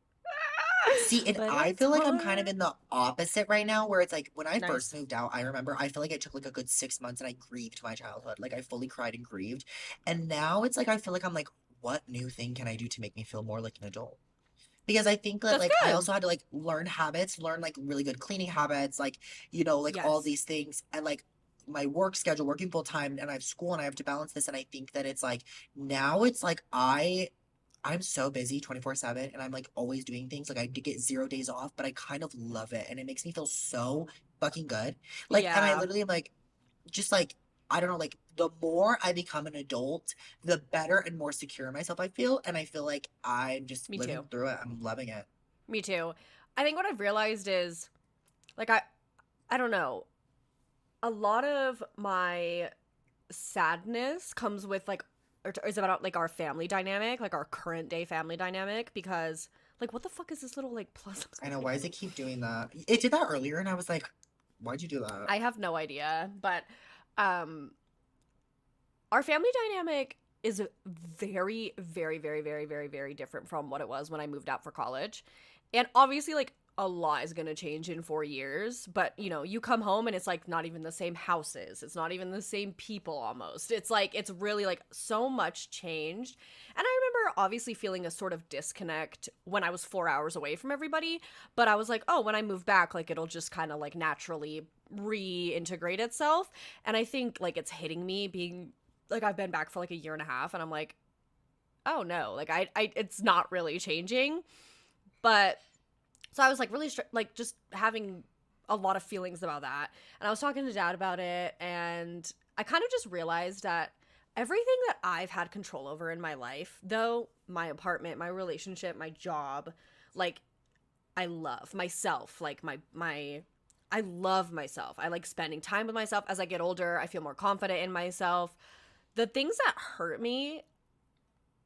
See, and But I it's feel like I'm kind of hard. in the opposite right now, where it's like when I first Nice. moved out, I remember I feel like it took like a good 6 months and I grieved my childhood. Like I fully cried and grieved. And now it's like I feel like I'm like, what new thing can I do to make me feel more like an adult? Because I think that That's like I good. also had to like learn habits, learn like really good cleaning habits, like like all Yes. these things, and like my work schedule, working full time, and I have school and I have to balance this. And I think that it's like now it's like I'm so busy 24/7 and I'm like always doing things. Like I did get 0 days off, but I kind of love it and it makes me feel so fucking good. Like, and I Yeah. literally am like just like I don't know, like the more I become an adult, the better and more secure in myself I feel. And I feel like I'm just Me living too. through it. I'm loving it. Me too. I think what I've realized is like I don't know. A lot of my sadness comes with like or is about like our family dynamic, like our current day family dynamic because like what the fuck is this little like plus I know, why does it keep doing that? It did that earlier and I was like, why'd you do that? I have no idea, but um our family dynamic is very very very very very very different from what it was when I moved out for college. And obviously like a lot is going to change in 4 years, but you come home and it's like not even the same houses. It's not even the same people almost. It's like it's really like so much changed. And I remember obviously feeling a sort of disconnect when I was 4 hours away from everybody, but I was like, "Oh, when I move back, like it'll just kind of like naturally reintegrate itself." And I think like it's hitting me being like I've been back for like a year and a half and I'm like, "Oh no, like I it's not really changing." But so I was like really like just having a lot of feelings about that. And I was talking to dad about it and I kind of just realized that everything that I've had control over in my life, though my apartment, my relationship, my job, like I love myself, like my I love myself. I like spending time with myself. As I get older, I feel more confident in myself. The things that hurt me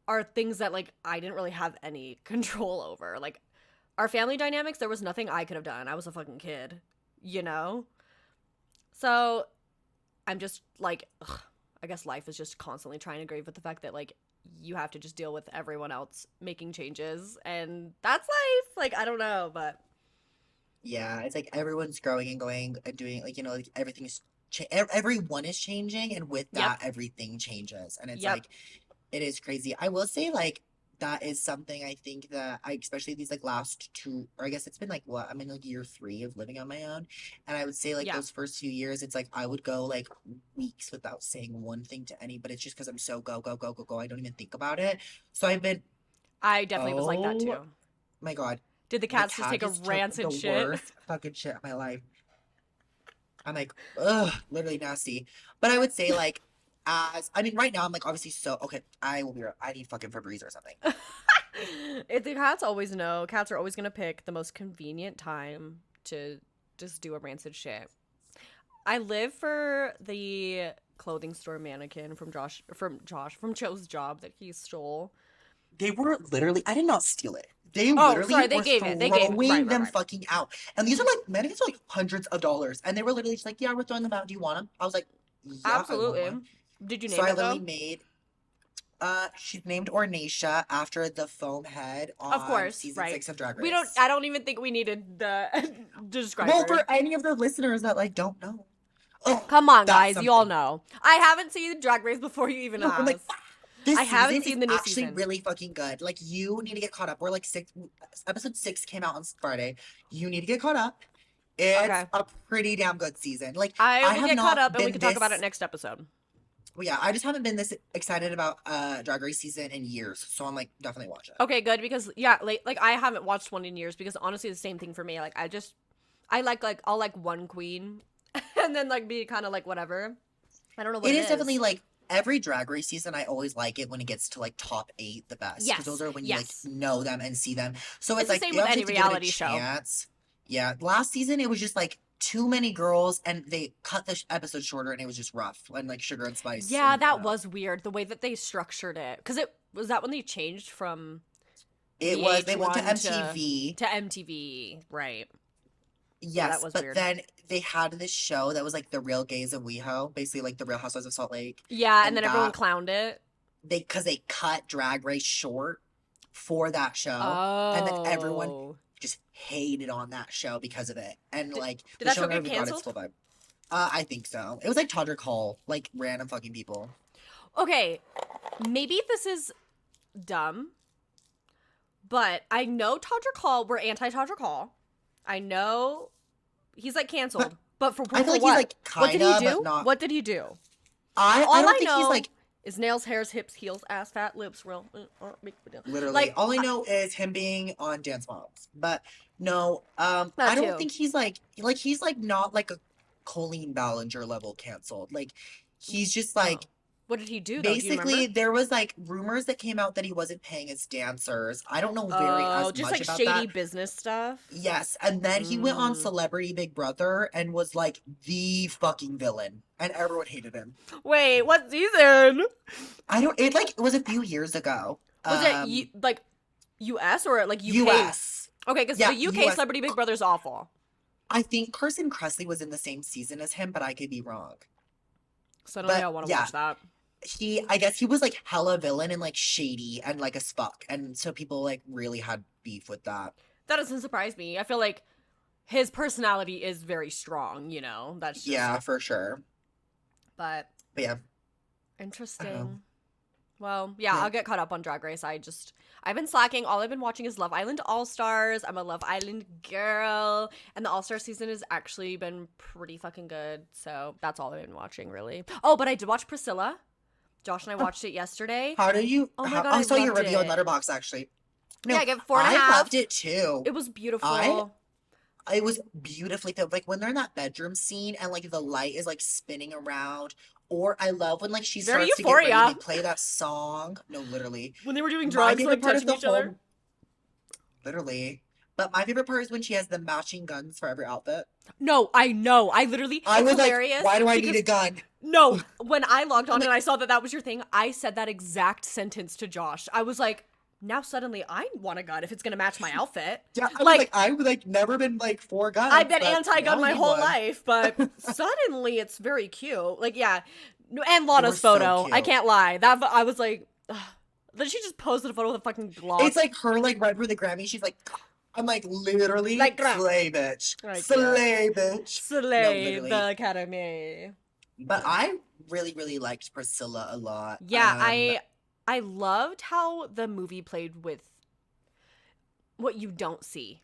are things that like I didn't really have any control over. Like our family dynamics, there was nothing I could have done. I was a fucking kid, you know? So I'm just like, ugh, I guess life is just constantly trying to grieve with the fact that like you have to just deal with everyone else making changes. And that's life. Like, I don't know, but Yeah, it's like everyone's growing and going and doing like like everything's everyone is changing and with yep, that everything changes and it's yep, like it is crazy. I will say like that is something I think that I especially these like last two or I guess it's been like what I'm in like year 3 of living on my own and I would say like yeah. those first few years it's like I would go like weeks without saying one thing to any but it's just because I'm so go go go go go I don't even think about it. So I've been I definitely was like that oh too. my God, Did the the cats just cat take a just took the rancid shit? worst fucking shit of my life. I'm like, ugh, literally nasty. But I would say like, as I mean, right now I'm like obviously so okay. I will be. I need fucking Febreze or something. The cats always know. Cats are always going to pick the most convenient time to just do a rancid shit. I live for the clothing store mannequin from Joe's job that he stole. They were literally. I did not steal it. They Oh, literally sorry, they were gave it. They gave it. Right, throwing right, them right. fucking out, and these are like mannequins are like hundreds of dollars, and they were literally just like, yeah, we're throwing them out. Do you want them? I was like, yeah, I want Absolutely. one. Did you So name I it literally though? made. She's named Ornacia after the foam head Of on course, season right. 6 of Drag We don't Race. I don't even think we needed the Well, describer. for any of the listeners that like don't know, oh, Come on, that's guys, you all something. know. I haven't seen Drag Race before you even No, I'm like, asked. this I season haven't is seen the new actually season. really fucking good. Like, you need to get caught up. We're like episode 6 came out on Friday. You need to get caught up. It's Okay. a pretty damn good season. Like, I I will have get caught not up and we been can talk about it this, next episode. well, yeah, I just haven't been this excited about Drag Race season in years. So I'm like, definitely watch it. Okay, good because yeah, like I haven't watched one in years because honestly the same thing for me. Like I like I'll like one queen and then like be kind of like whatever. I don't know what It it is definitely is. like every Drag Race season. I always like it when it gets to like top 8 the best because those Yes. are when you like Yes. know them and see them. So it's It's the like same you with obviously any have to give it a reality show. chance. Yeah, last season it was just like too many girls and they cut the episode shorter and it was just rough and like sugar and spice Yeah, and I that don't know. was weird the way that they structured it cuz it was that when they changed from It was they went to VH1 MTV. to MTV, right? Yeah, that Yes, was but weird. then they had this show that was like the Real Gays of WeHo, basically like the Real Housewives of Salt Lake, Yeah, and and then everyone that clowned it. because they cut Drag Race short for that show, and then everyone Oh. just hated on that show because of it, and Did, like did the that show show never get even got its canceled? full vibe. I think so. It was like Todrick Hall, like random fucking people. Okay, maybe this is dumb, but I know Todrick Hall, we're anti-Todrick Hall. I know he's like But canceled, but I feel like he's what? like What did he kinda, but do? not. What did he do? I All don't I think he's know like is nails, hairs, hips, heels, ass, fat, lips, real. Big deal. literally. Like All I know is him being on Dance Moms. But no, I that don't too. think he's like not like a Colleen Ballinger level canceled. Like he's just Oh, like what did he do though? Do you basically remember? there was like rumors that came out that he wasn't paying his dancers. I don't know very Oh, as just much like about shady that. business stuff. Yes, and then he went on Mm. Celebrity Big Brother and was like the fucking villain, and everyone hated him. Wait, what season? I don't. It like it was a few years ago. Was it like U.S. or like UK? U.S. Okay, because Yeah, the UK U.S. Celebrity Big Brother is awful. I think Carson Kressley was in the same season as him, but I could be wrong. Suddenly, I But want to yeah, watch that. I guess he was like hella villain and like shady and like as fuck, and so people like really had beef with that. That doesn't surprise me. I feel like his personality is very strong. That's just. Yeah, for sure. But But yeah, I don't know. interesting. Well, yeah, Yeah. I'll get caught up on Drag Race. I've been slacking. All I've been watching is Love Island All Stars. I'm a Love Island girl, and the All Star season has actually been pretty fucking good. So that's all I've been watching, really. Oh, but I did watch Priscilla. Josh and I watched it yesterday. How do you? Oh my How, god, I I saw your loved review on it. Letterboxd actually. Yeah, No, I gave 4.5. I loved it too. It was I beautiful. it was beautifully filmed. Like when they're in that bedroom scene and like the light is like spinning around. Or I love when like she Very starts to get ready and Euphoria. they play that song. No, literally. When they were doing My drugs, favorite like part of touching the each other. whole literally. But my favorite part is when she has the matching guns for every outfit. No, I know. I literally, I it's was like, hilarious. why do I because need a gun? No, when I logged I'm on and like, I saw that that was your thing, I said that exact sentence to Josh. I was like, now suddenly I want a gun if it's gonna match my outfit. yeah, I was Like, like, I've like never been like for guns, I've been but anti-gun now I my need whole one. life, but suddenly it's very cute. Like, yeah, and They were Lana's so photo. I cute. can't lie. That I was like, ugh. Then she just posted a photo with a fucking Glock. It's like her like right for the Grammy. She's like, I'm like literally Like, grah. slay bitch, Like, yeah. slay bitch. No, Slay literally. the Academy. But I really, really liked Priscilla a lot. Yeah, I loved how the movie played with what you don't see.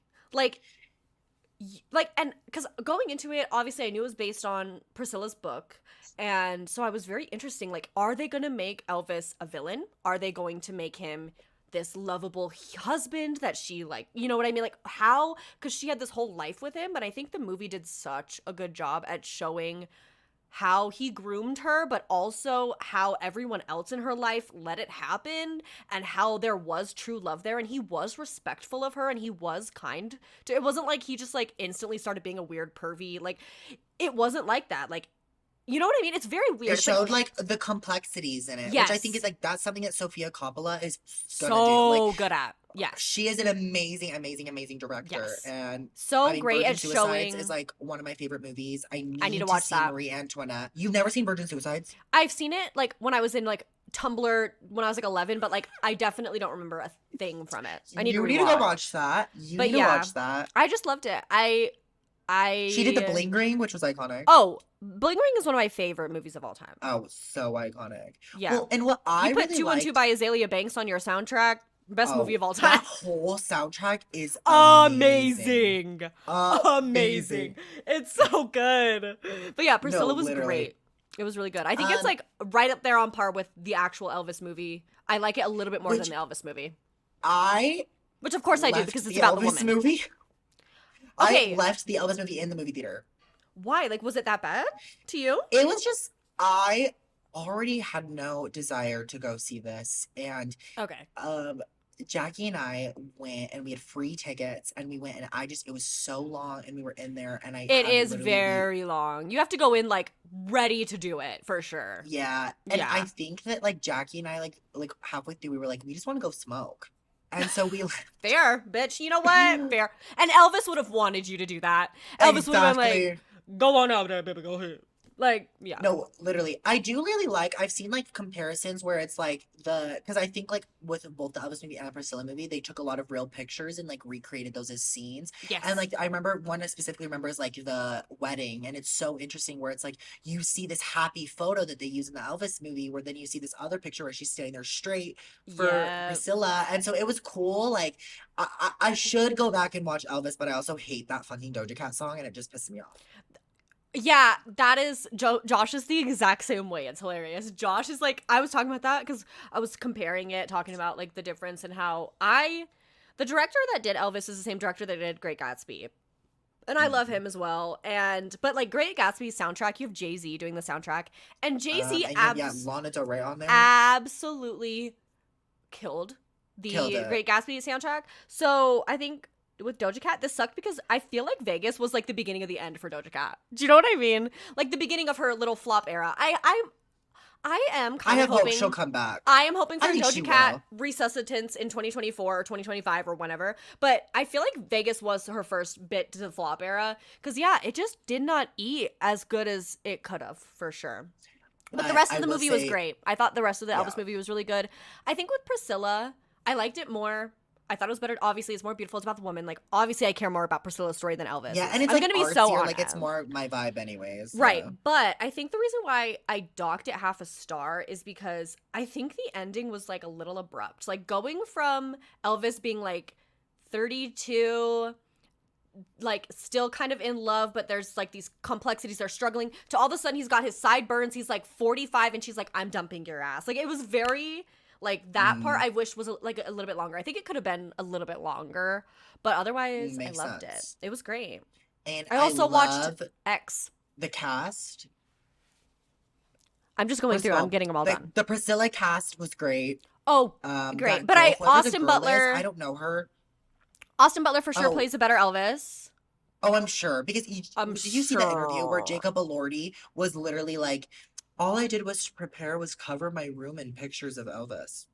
And because going into it, obviously I knew it was based on Priscilla's book, and so I was very interesting. Like, are they going to make Elvis a villain? Are they going to make him this lovable husband that she, like, you know what I mean? Like, how? Because she had this whole life with him, but I think the movie did such a good job at showing how he groomed her, but also how everyone else in her life let it happen, and how there was true love there, and he was respectful of her, and he was kind to, it wasn't like he just like instantly started being a weird pervy. Like, it wasn't like that. Like, you know what I mean? It's very weird. It It's showed like the complexities in it, which I think yes, is like that's something that Sofia Coppola is gonna do. so Like good at. Yes, she is an amazing, amazing, amazing director, yes, and so I mean, great Virgin at Suicides is showing. like one of my favorite movies. I I need to need to watch see that. Marie Antoinette. You've never seen Virgin Suicides? I've seen it like when I was in like Tumblr when I was like 11, but like I definitely don't remember a thing from it. I need to You need to go rewatch. watch that. You But need to yeah, watch that. I just loved it. She did the I Bling Ring, which was iconic. Oh, Bling Ring is one of my favorite movies of all time. Oh, so iconic. Yeah. Well, and what I You put really 212 liked, by Azalea Banks on your soundtrack, best movie oh, of all time. that whole soundtrack is amazing. Amazing. Amazing. Amazing. It's so good. But yeah, No, Priscilla was literally. great. It was really good. I think it's Um, like right up there on par with the actual Elvis movie. I like it a little bit more than which the Elvis movie. I Which of course I do left because it's the about the Elvis woman. movie. I Okay, left the Elvis movie in the movie theater. why? Like, was it that bad to you? It was just I already had no desire to go see this, and Okay. Jackie and I went and we had free tickets and we went and it was so long and we were in there and I It had to is literally leave. very long. You have to go in like ready to do it for sure. Yeah. And I Yeah. think that like Jackie and I like halfway through we were like, we just want to go smoke. And so we Fair, bitch. You know what? Fair. And Elvis would have wanted you to do that. Elvis would have been like, exactly. Go on out there, baby, go ahead. Like, yeah. No, literally. I do really like, I've seen like comparisons where it's like because I think like with both the Elvis movie and the Priscilla movie, they took a lot of real pictures and like recreated those as scenes. And Yes. like I remember one I specifically remember is like the wedding. And it's so interesting where it's like you see this happy photo that they use in the Elvis movie, where then you see this other picture where she's standing there straight for Yeah. Priscilla. And so it was cool. Like I should go back and watch Elvis, but I also hate that fucking Doja Cat song and it just pisses me off. Yeah, that is Josh is the exact same way. It's hilarious. Josh is like, I was talking about that because I was comparing it, talking about like the difference and how the director that did Elvis is the same director that did Great Gatsby. And I love Mm. him as well. But like Great Gatsby's soundtrack, you have Jay-Z doing the soundtrack. And Jay-Z And you have, yeah, Lana Del Rey on there. absolutely killed Killed the it. Great Gatsby soundtrack. So I think with Doja Cat, this sucked because I feel like Vegas was like the beginning of the end for Doja Cat. Do you know what I mean? Like the beginning of her little flop era. I am I kind have of hope hoping she'll come back. I am hoping for I think she Doja Cat will. resuscitance in 2024 or 2025 or whenever. But I feel like Vegas was her first bit to the flop era because yeah, it just did not eat as good as it could have for sure. But the rest I of the will movie was say, great. I thought the rest of the yeah, Elvis movie was really good. I think with Priscilla, I liked it more. I thought it was better. Obviously, it's more beautiful. It's about the woman. Like, obviously, I care more about Priscilla's story than yeah, Elvis's. and it's I'm like gonna be so artsier. Like it's honest. more my vibe, anyways. Right. So. But I think the reason why I docked it half a star is because I think the ending was like a little abrupt. Like going from Elvis being like 32, like still kind of in love, but there's like these complexities they're struggling, to all of a sudden he's got his sideburns, he's like 45 and she's like, I'm dumping your ass. Like it was very like that part Mm, I wish was like a little bit longer. I think it could have been a little bit longer, but otherwise I makes loved it. sense. It was great. And I I also watched love X. the cast. I'm just going First through. of I'm all, getting them all done. the Priscilla cast was great. Oh, great. That But girl, I whoever the girl is, I don't know her. Austin Butler for sure Oh, plays a better Elvis. oh, I'm sure because I'm did you see the interview where sure. Jacob Elordi was literally like, all I did was prepare was cover my room in pictures of Elvis.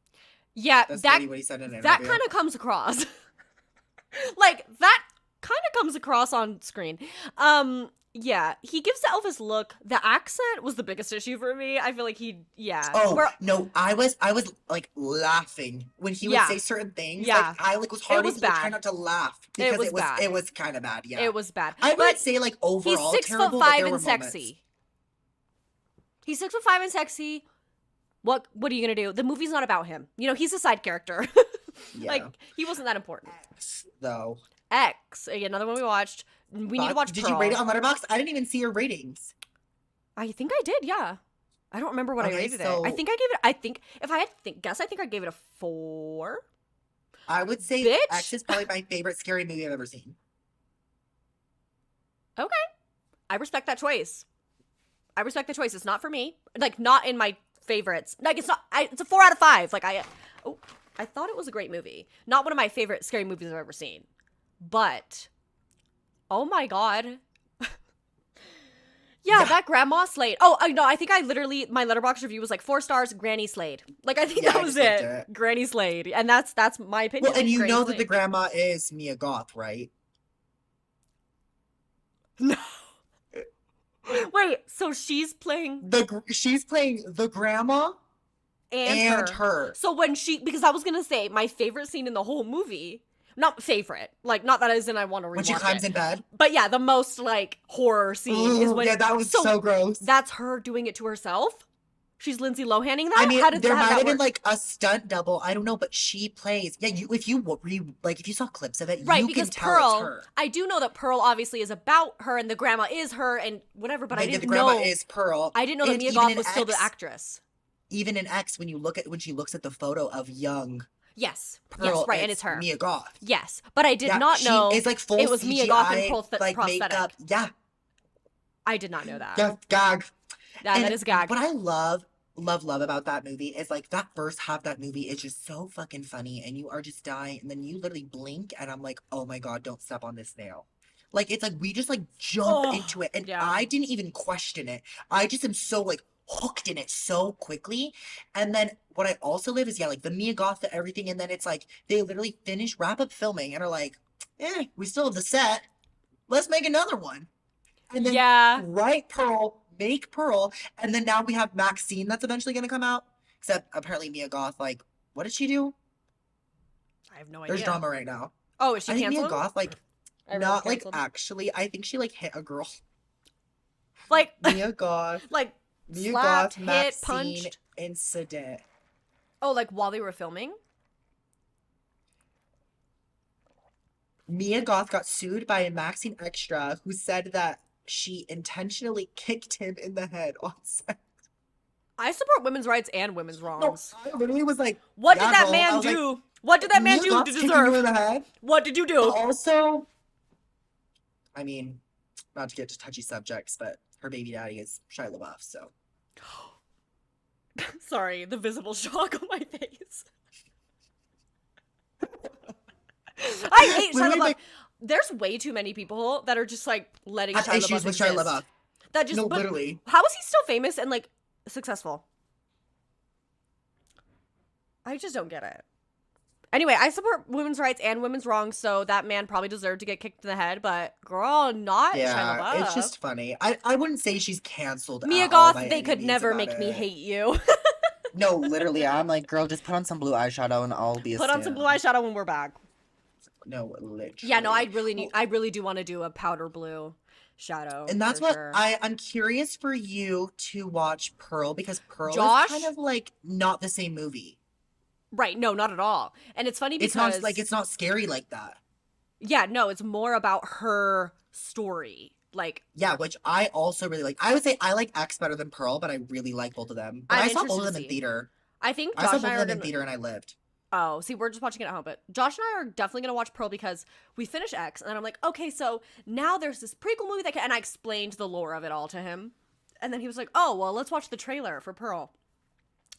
Yeah, That's that literally what he said in an that interview. kind of comes across. Like that kind of comes across on screen. Yeah, he gives the Elvis look. The accent was the biggest issue for me. I feel like yeah. Oh Where no, I was like laughing when he would yeah, say certain things. Like yeah. I like was It hard to was like try bad. not to laugh It because was it was bad. it was kind of bad. Yeah, It was bad. I But wouldn't say like he's overall 6'5" terrible, but there were and moments. sexy. He's 6'5" and sexy. What are you gonna do? The movie's not about him. You know, he's a side character. Like Yeah, he wasn't that important. though. X, another one we watched. We need to watch Did you rate it Pearl. on Letterboxd? I didn't even see your ratings. I think I did, yeah. I don't remember what I Okay, rated it. I so think I gave it. I think if I had to guess, I think I gave it a 4. I would say Bitch. X is probably my favorite scary movie I've ever seen. Okay, I respect that choice. I respect the choice. It's not for me. Like not in my favorites. Like it's not. It's a 4 out of 5. Like I thought it was a great movie. Not one of my favorite scary movies I've ever seen. But oh my god. Yeah, Yeah, that grandma Slade. Oh, I know. I think I literally my letterbox review was like 4 stars. Granny Slade. Like I think yeah, that I was just looked it. at it. Granny Slade, and that's my Well, opinion. and you Granny know that the Slade. grandma is Mia Goth, right? No. Wait. So she's playing She's playing the grandma and and her. her. So when because I was gonna say my favorite scene in the whole movie. Not favorite. Like not that as in I want to When she rewatch climbs it. in bed. But yeah, the most like horror scene is Ooh, when. yeah, that was so gross. That's her doing it to herself. She's Lindsay Lohaning I that. mean, How did there might that have been work? like a stunt double. I don't know, but she plays. Yeah, if you saw clips of it, Right, you can because tell it's Pearl, her. I do know that Pearl obviously is about her and the grandma is her and whatever, but I The didn't grandma know. is Pearl, I didn't know that and Mia even Goth in was still the X, actress. even in X, when she looks at the photo of young Yes. Yes, Pearl, right, and it's her. Mia Goth. Yes, but I did Yeah, not she know is like full it was Mia Goth and CGI, like prosthetic. makeup. Yeah, I did not know that. yeah, gag. That And is gag. what I love about that movie is like that first half of that movie is just so fucking funny, and you are just dying, and then you literally blink, and I'm like, oh my god, don't step on this nail. Like it's like we just like jump Oh, into it, and yeah. I didn't even question it. I just am so like hooked in it so quickly. And then what I also live is, yeah, like the Mia Goth, the everything, and then it's like they literally wrap up filming and are like, we still have the set. Let's make another one. and then Yeah. write Pearl, make Pearl, and then now we have Maxine that's eventually gonna come out. Except apparently Mia Goth, like, what did she do? I have no There's idea. drama right now. Oh, is she I think Mia canceled? Goth, like, Everyone's not like canceled. actually. I think she like hit a girl. Like, Mia Goth, like Mia slapped, Goth, hit, Maxine punched. incident. Oh, like while they were filming? Mia Goth got sued by a Maxine extra who said that she intentionally kicked him in the head on set. I support women's rights and women's No, wrongs. I literally was like, What yeah, did that girl. I man was like, do? What did that man Mia do to Goth's kicking you in deserve? the head. What did you But do? also, I mean, not to get to touchy subjects, but her baby daddy is Shia LaBeouf, so. Sorry, the visible shock on my face. I hate Shia Literally, LaBeouf. like, There's way too many people that are just like letting have Shia issues LaBeouf with Shia exist. LaBeouf. That just No, but literally. how is he still famous and like successful? I just don't get it. Anyway, I support women's rights and women's wrongs, so that man probably deserved to get kicked in the head, but girl, not Shia Yeah, LaBeouf. it's just funny. I wouldn't say she's canceled Mia at all Goth, by they any could means never about make me it. hate you. No, literally, I'm like, girl, just put on some blue eyeshadow and I'll be a Put on some stan. blue eyeshadow when we're back. No, literally. Yeah, no, I really do want to do a powder blue shadow. And that's for what sure. I'm curious for you to watch Pearl because Pearl Josh? is kind of like not the same movie. Right, no, not at all. And it's funny because It's not like it's not scary like that. yeah, no, it's more about her story. Like, Yeah, which I also really like. I would say I like X better than Pearl, but I really like both of them. But I'm I saw both interested of to them in see. theater. I think I Josh saw and both I of are them in gonna. theater and I lived. Oh, see, we're just watching it at home, but Josh and I are definitely gonna watch Pearl because we finished X, and then I'm like, okay, so now there's this prequel movie that and I explained the lore of it all to him, and then he was like, oh, well, let's watch the trailer for Pearl,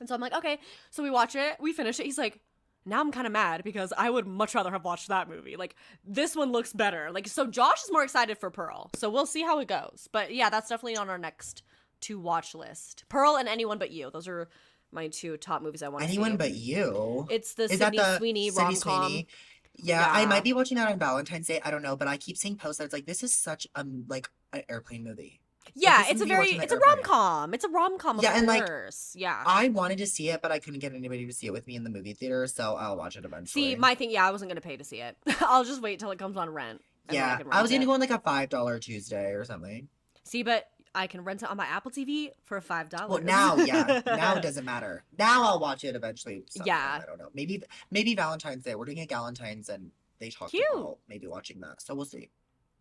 and so I'm like, okay, so we watch it, we finish it. He's like, now I'm kind of mad because I would much rather have watched that movie. Like, this one looks better. Like, so Josh is more excited for Pearl, so we'll see how it goes. But yeah, that's definitely on our next to watch list. Pearl and Anyone But You. Those are my two top movies I want to see. Anyone But You. It's the Is that Sydney the Sweeney Sydney rom-com. Sweeney? Yeah, I Yeah. might be watching that on Valentine's Day. I don't know, but I keep seeing posts that it's like this is such like an airplane movie. Yeah, this it's is a me watching the it's a airplane. rom-com. It's a rom-com, of Yeah, and, like, course. Yeah. I wanted to see it, but I couldn't get anybody to see it with me in the movie theater, so I'll watch it eventually. See, my thing, yeah, I wasn't gonna pay to see it. I'll just wait till it comes on rent. And then Yeah, can I rent was gonna it. go on like a $5 Tuesday or something. See, but I can rent it on my Apple TV for $5. Well, now, yeah, now it doesn't matter. Now I'll watch it eventually. Sometime. Yeah. I don't know. Maybe Valentine's Day. We're doing a Galentine's, and they talked Cute. about maybe watching that. So we'll see.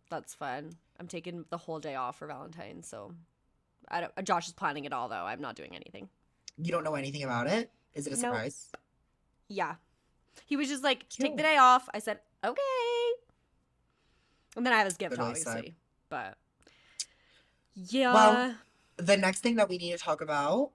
That's fun. I'm taking the whole day off for Valentine's, so I don't. Josh is planning it all though. I'm not doing anything. You don't know anything about it? Is it a Nope. surprise? Yeah, he was just like, take the Cute. day off. I said okay, and then I have his gift, Literally obviously. sad. But yeah, Well, the next thing that we need to talk about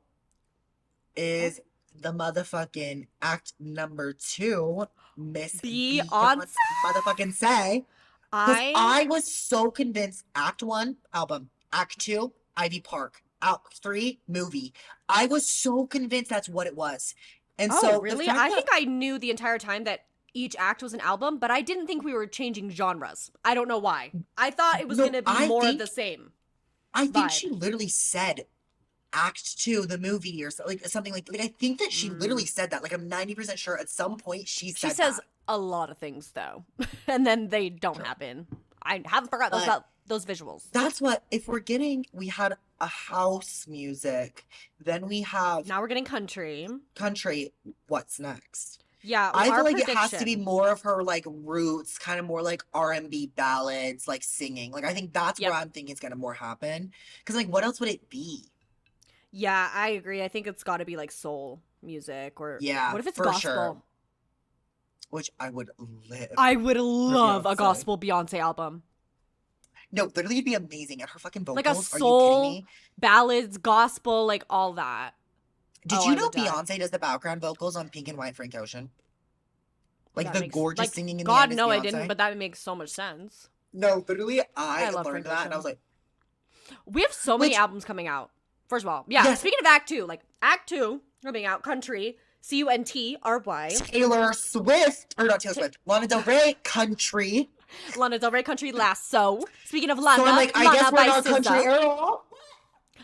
is the motherfucking act number 2, Miss Beyonce. motherfucking say. Because I I was so convinced Act 1, album. Act 2, Ivy Park. Act 3, movie. I was so convinced that's what it was. And oh so the really? fact I that- think I knew the entire time that each act was an album, but I didn't think we were changing genres. I don't know why. I thought it was No, gonna be I more of think- the same. I think vibe. she literally said Act 2, the movie, or so, like something like I think that she literally said that. Like I'm 90% sure at some point she said She says that. a lot of things though, and then they don't happen. I haven't forgot But- about those visuals. That's what if we had a house music, then we have Now we're getting country. country. What's next? Yeah, I our feel like it has to be prediction- more of her like roots, kind of more like R&B ballads, like singing. Like I think that's Yep. where I'm thinking it's gonna more happen. Because like what else would it be? Yeah, I agree. I think it's got to be like soul music or Yeah, what if it's for gospel? sure. Which I would live. I would love a Beyonce. gospel Beyonce album. No, literally it'd be amazing. And her fucking vocals. Like a Are you kidding soul, me? ballads, gospel, like all that. Did Oh, you I know would die. Beyonce does the background vocals on Pink and White Frank Ocean? Like That the makes- gorgeous like, singing in the God, end is no, I Beyonce? didn't, but that makes so much sense. No, literally I love learned Frank that and I Ocean. was like, We have so many Which- albums coming out. First of all, yeah. Yes. Speaking of Act 2, like Act 2 coming out, country, CUNTRY. Taylor Swift, or not Taylor Swift, Lana Del Rey, country. Lana Del Rey country lasso. Speaking of So I'm Lana, like, I guess Lana we're by not country SZA. at all.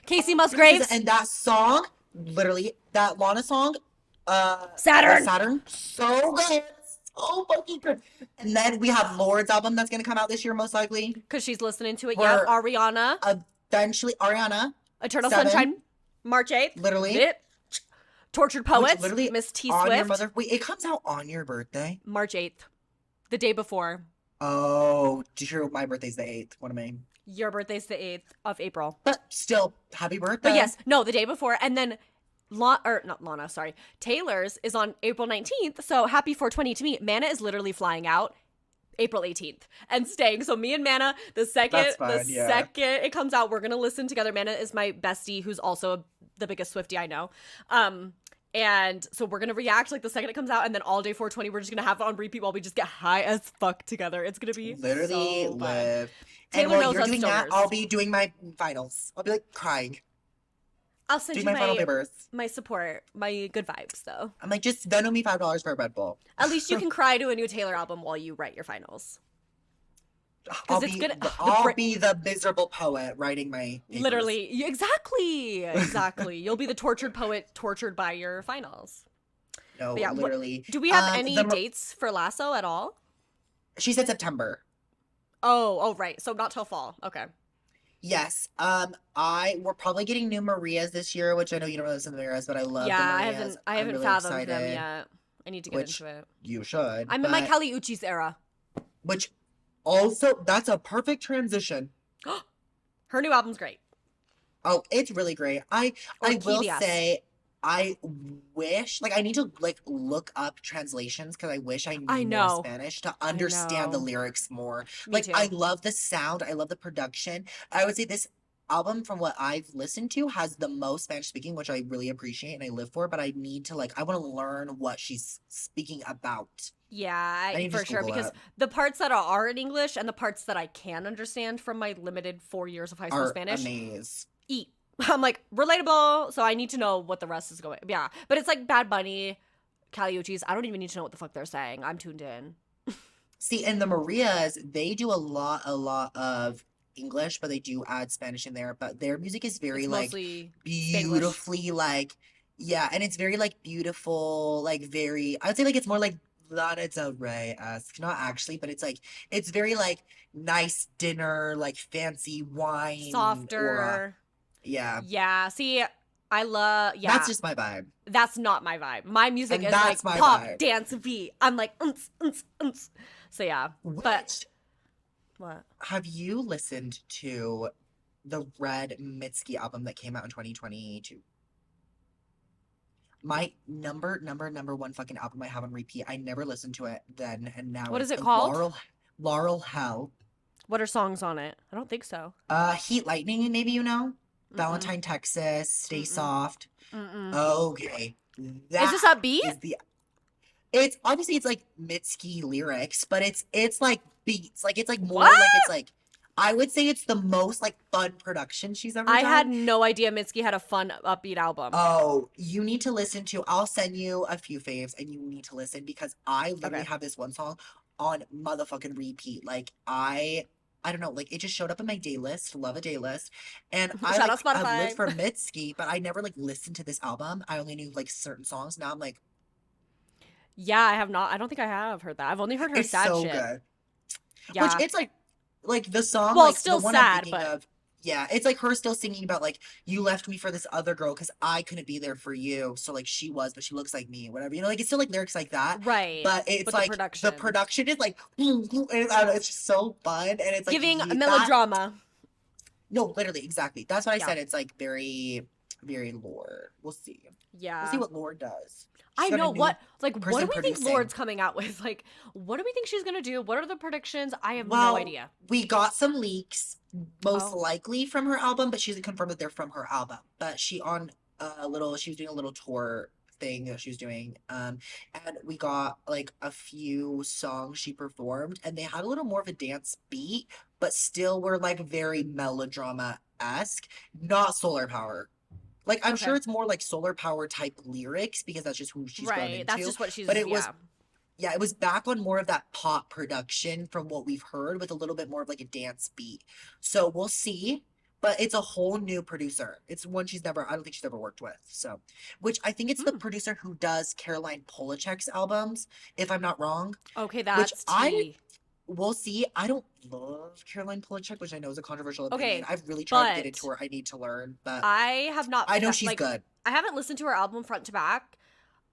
Casey Because Musgraves. and that song, literally, that Lana song, Saturn. Saturn, so good, so fucking good. And then we have Lord's album that's gonna come out this year, most likely. Because she's listening to it. Yep. We're Ariana. eventually Ariana, Eternal 7, Sunshine. March 8th. literally, Bitch. Tortured which Poets. literally Miss T on your Swift. mother. Wait, it comes out on your birthday. March 8th. The day before. Oh, true. My birthday's the 8th. What am I? Your birthday's the 8th of April. But still, happy birthday. But yes, no, the day before. And then not Lana, sorry. Taylor's is on April 19th. So happy 420 to me. Mana is literally flying out April 18th and staying. So me and Mana, the second it comes out, we're gonna listen together. Mana is my bestie, who's also the biggest Swiftie I know. And so we're gonna react like the second it comes out, and then all day 420 we're just gonna have it on repeat while we just get high as fuck together. It's gonna be literally so live. Taylor And while knows you're us doing that, stoners. I'll be doing my finals. I'll be like crying. I'll send Doing you my final papers. my support, my good vibes though. I'm like, just Venmo me $5 for a Red Bull. At least you can cry to a new Taylor album while you write your finals. I'll It's be gonna I'll be the miserable poet writing my papers. literally exactly. You'll be the tortured poet tortured by your finals. No, But yeah, literally. Do we have any dates for Lasso at all? She said September. Oh, right. So not till fall. Okay. Yes. We're probably getting new Marias this year, which I know you don't really listen to the Marias, but I love the Marias. I I'm haven't really fathomed excited, them yet. I need to get which into it. you should. I'm in my Kali Uchis era. Which also, that's a perfect transition. Her new album's great. Oh, it's really great. I will Orquídeas. say, I wish, like, I need to like look up translations because I wish I knew know. more Spanish to understand the know. lyrics more. Me Like, too. I love the sound, I love the production. I would say this album, from what I've listened to, has the most Spanish speaking, which I really appreciate and I live for. But I need to I want to learn what she's speaking about. Yeah, need to for just sure. Google Because it. the parts that are in English and the parts that I can understand from my limited 4 years of high school Are Spanish, amazing. eat. I'm like, relatable, so I need to know what the rest is going. Yeah, but it's like Bad Bunny, Kali Uchis. I don't even need to know what the fuck they're saying. I'm tuned in. See, and the Marias, they do a lot of English, but they do add Spanish in there. But their music is very It's like mostly beautifully like, yeah, and it's very like beautiful, like very. I would say like it's more like Lana Del Rey-esque, not actually, but it's very like nice dinner, like fancy wine, aura. softer. Yeah, Yeah, see, I love. Yeah, that's just my vibe. that's not my vibe. My music And is that's like my pop, vibe. dance, beat. I'm like, So yeah, but Which, what? have you listened to the Red Mitski album that came out in 2022? My number one fucking album I have on repeat. I never listened to it then, and now What is it's it called? Laurel Hell. What are songs on it? I don't think so. Heat Lightning, maybe you know? Mm-mm. Valentine, Texas, Stay Mm-mm. Soft. Mm-mm. Okay. Is That this upbeat? is the It's obviously it's like Mitski lyrics, but it's like beats. Like it's like more What? like it's like I would say it's the most like fun production she's ever I done. had no idea Mitski had a fun, upbeat album. Oh, you need to listen to. I'll send you a few faves, and you need to listen because I literally Okay. have this one song on motherfucking repeat. Like I don't know, like it just showed up in my day list. Love a day list, and Shout out I lived Spotify. for Mitski, but I never like listened to this album. I only knew like certain songs. Now I'm like, Yeah, I have not. I don't think I have heard that. I've only heard her it's sad so shit. good. Yeah. Which it's like the song, Well, like still the one sad, I'm thinking but of. Yeah, it's like her still singing about like you left me for this other girl because I couldn't be there for you. So like she was, but she looks like me, whatever. You know, like it's still like lyrics like that. right. But it's But like the the production is like and I don't know, it's just so fun and it's like giving that, melodrama. no, literally, exactly. That's what I Yeah. said. It's like very, very Lorde. We'll see. Yeah. We'll see what Lorde does. I She's got a know new what what do person we think producing. Lord's coming out with? Like, what do we think she's gonna do? What are the predictions? I have Well, no idea. we got some leaks, most Oh. likely from her album, but she hasn't confirmed that they're from her album. But she was doing a little tour thing that she was doing. And we got like a few songs she performed, and they had a little more of a dance beat, but still were like very melodrama-esque, not solar power. Like I'm sure Okay. it's more like solar power type lyrics because that's just who she's grown Right. That's into. just what she's But it was yeah. Yeah, it was back on more of that pop production from what we've heard with a little bit more of like a dance beat. So we'll see. But it's a whole new producer. It's one I don't think she's ever worked with. So, which I think it's the Hmm. producer who does Caroline Polachek's albums, if I'm not wrong. Okay, Which that's I tea. will see. I don't love Caroline Polachek, which I know is a controversial opinion. Okay, I've really tried to get into but her. I need to learn, but I have not I know she's like good. I haven't listened to her album front to back.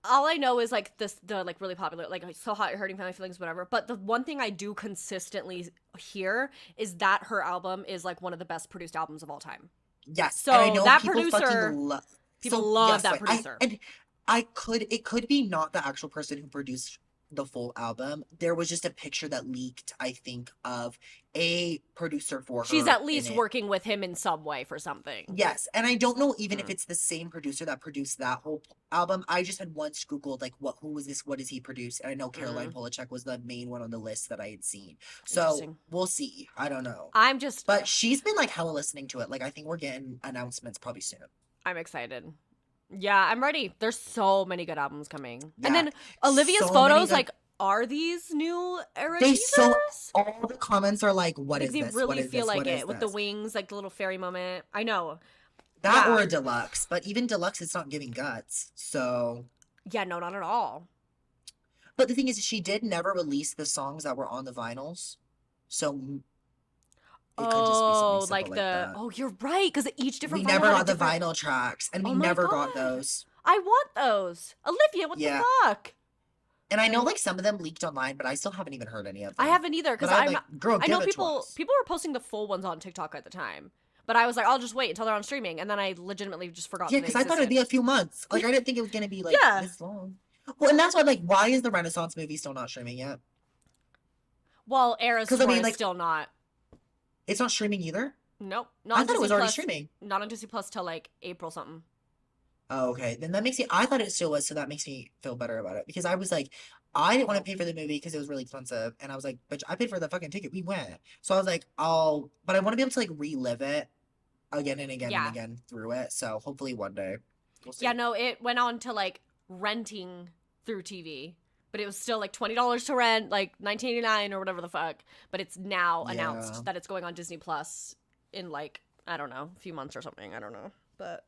All I know is like the like really popular like So Hot You're Hurting My Feelings, whatever. But the one thing I do consistently hear is that her album is like one of the best produced albums of all time. Yes, and I So know that people fucking producer, love. people So love yes, that like I producer. and I could it could be not the actual person who produced the full album. There was just a picture that leaked, I think, of a producer for She's her at in least it. working with him in some way for something. Yes, and I don't know even if Hmm. it's the same producer that produced that whole album. I just had once Googled like who was this? What does he produce? And I know Caroline Mm, Polachek was the main one on the list that I had seen. So interesting. we'll see. I don't know. I'm just But she's been like hella listening to it. Like I think we're getting announcements probably soon. I'm excited. Yeah, I'm ready. There's so many good albums coming. And Yeah. then Olivia's So many photos, good like, are these new era they so teasers? all the comments are like, what Like is they this? What really is feel this? like What is it with the this? wings, like the little fairy moment. I know. That Yeah. or a deluxe, but even deluxe it's not giving guts. So Yeah, no, not at all. but the thing is she did never release the songs that were on the vinyls. So it could just be something Oh, simple like like the that. oh, you're right, because each We different vinyl never had a got the different. vinyl tracks and we Oh my never got god, those. I want those. Olivia, what the Yeah. fuck? And I know like some of them leaked online, but I still haven't even heard any of I them. haven't either, But because I'm I'm. like, girl, I know give it to people. us. People were posting the full ones on TikTok at the time, but I was like, I'll just wait until they're on streaming, and then I legitimately just forgot Yeah, that they because I thought it'd existed. be a few months. Like I didn't think it was gonna be like Yeah. this long. Well, and that's why like why is the Renaissance movie still not streaming yet? Well, Eras Because I Tour mean is like still not. it's not streaming either. Nope, not I on thought it Disney was already Plus. streaming. Not on Disney Plus till like April something. Oh, okay. Then that makes me I thought it still was, so that makes me feel better about it. Because I was like, I didn't want to No. pay for the movie because it was really expensive. And I was like, bitch, I paid for the fucking ticket. We went. So I was like, but I want to be able to like relive it again and again and Yeah. again through it. So hopefully one day. We'll Yeah, see. no, it went on to like renting through TV, but it was still like $20 to rent, like 19.89 or whatever the fuck. But it's now Yeah. announced that it's going on Disney Plus in like I don't know, a few months or something. I don't know, but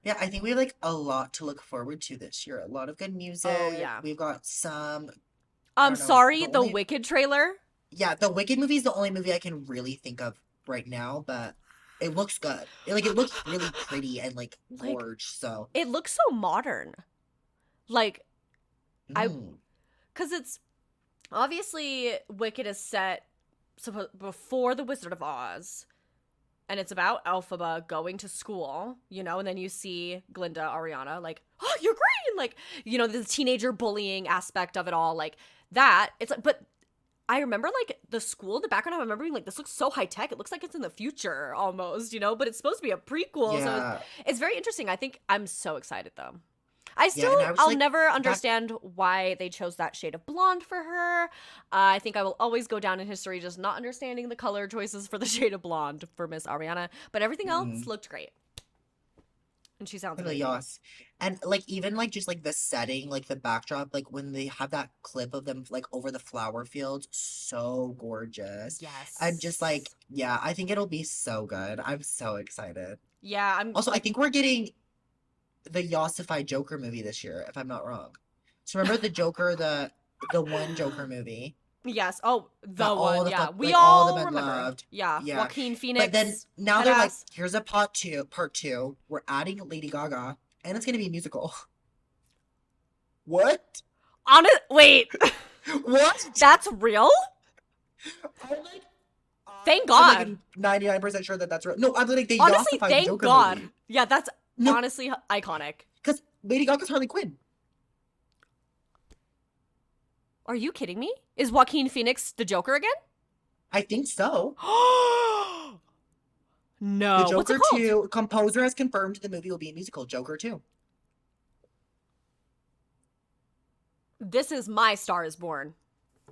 Yeah, I think we have like a lot to look forward to this year. A lot of good oh music. yeah. We've got some, I don't know, Sorry, the Wicked trailer. yeah, the Wicked movie is the only movie I can really think of right now, but it looks good. It looks really pretty and like Like gorge, so. it looks so modern. Like I, Mm. because it's obviously Wicked is set before the Wizard of Oz, and it's about Elphaba going to school, you know, and then you see Glinda, Ariana, like, oh, you're green, like, you know, the teenager bullying aspect of it all, like that. It's like, but I remember like the school in the background. I remember being like, this looks so high tech. It looks like it's in the future almost, you know, but it's supposed to be a prequel, so Yeah. it's very interesting. I think I'm so excited though. Yeah, and I was I'll like, never that, understand why they chose that shade of blonde for her. I think I will always go down in history just not understanding the color choices for the shade of blonde for Miss Ariana, but everything else mm, looked great. And she sounds really amazing. yes. And like even like just like the setting, like the backdrop, like when they have that clip of them like over the flower fields, so gorgeous. And just like, Yes. yeah, I think it'll be so good. I'm so excited. Yeah, I'm Also, I like, think we're getting the Yassified Joker movie this year, if I'm not wrong. So remember the Joker, the one Joker movie yes. Oh, that the one. Yeah, we all the all men remember. loved. Yeah, Yeah. Joaquin But then Phoenix, now head they're like, ass. here's a part two. We're adding Lady Gaga, and it's gonna be a musical. What? On it. Wait, What? that's real? I'm like, Thank I'm like God. 99% sure that that's real. No, I'm like the Honestly, Yassified thank Joker God. movie. Yeah, that's No, honestly iconic. because Lady Gaga's Harley Quinn. Are you kidding me? Is Joaquin Phoenix the Joker again? I think so. The No. What's it Joker called? 2 composer has confirmed the movie will be a musical. Joker 2. This is My Star is Born.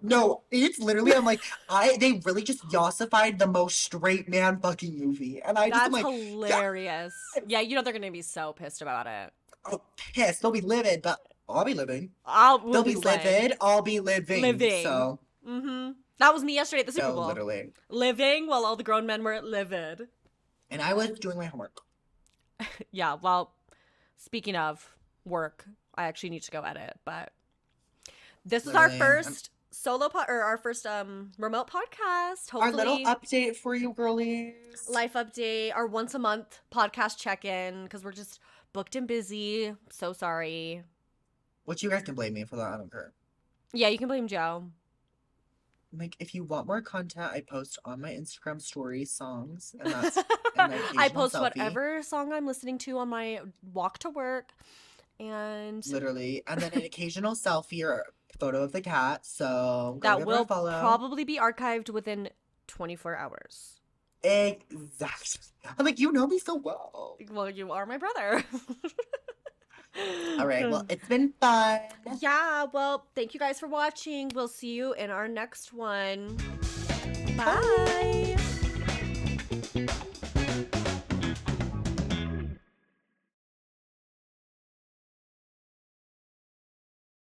No, it's literally, I'm like, they really just yassified the most straight man fucking movie. And I just am That's like, yeah, hilarious. Yeah, you know they're gonna be so pissed about it. oh, pissed. They'll be livid, but I'll be living. We'll They'll be be slaying. livid. I'll be living. Living. So, Mm-hmm. That was me yesterday at the Super no, Bowl. literally. Living while all the grown men were livid. And I was doing my homework. Yeah, well, speaking of work, I actually need to go edit, but this is our Literally. first or our first remote podcast. Our little Hopefully, update for you girlies. life update, our once a month podcast check-in because we're just booked and busy. So sorry. Which you guys can blame me for that. I don't care. Yeah, you can blame Joe. Like, if you want more content, I post on my Instagram story songs, and that's an I occasional post selfie. whatever song I'm listening to on my walk to work, and Literally. And then an occasional selfie or photo of the cat. So, go that give her a will follow. probably be archived within 24 hours. Exactly. I'm like, you know me so well. Well, you are my brother. All right. Well, it's been fun. Yeah, well, thank you guys for watching. We'll see you in our next one. Bye. Bye.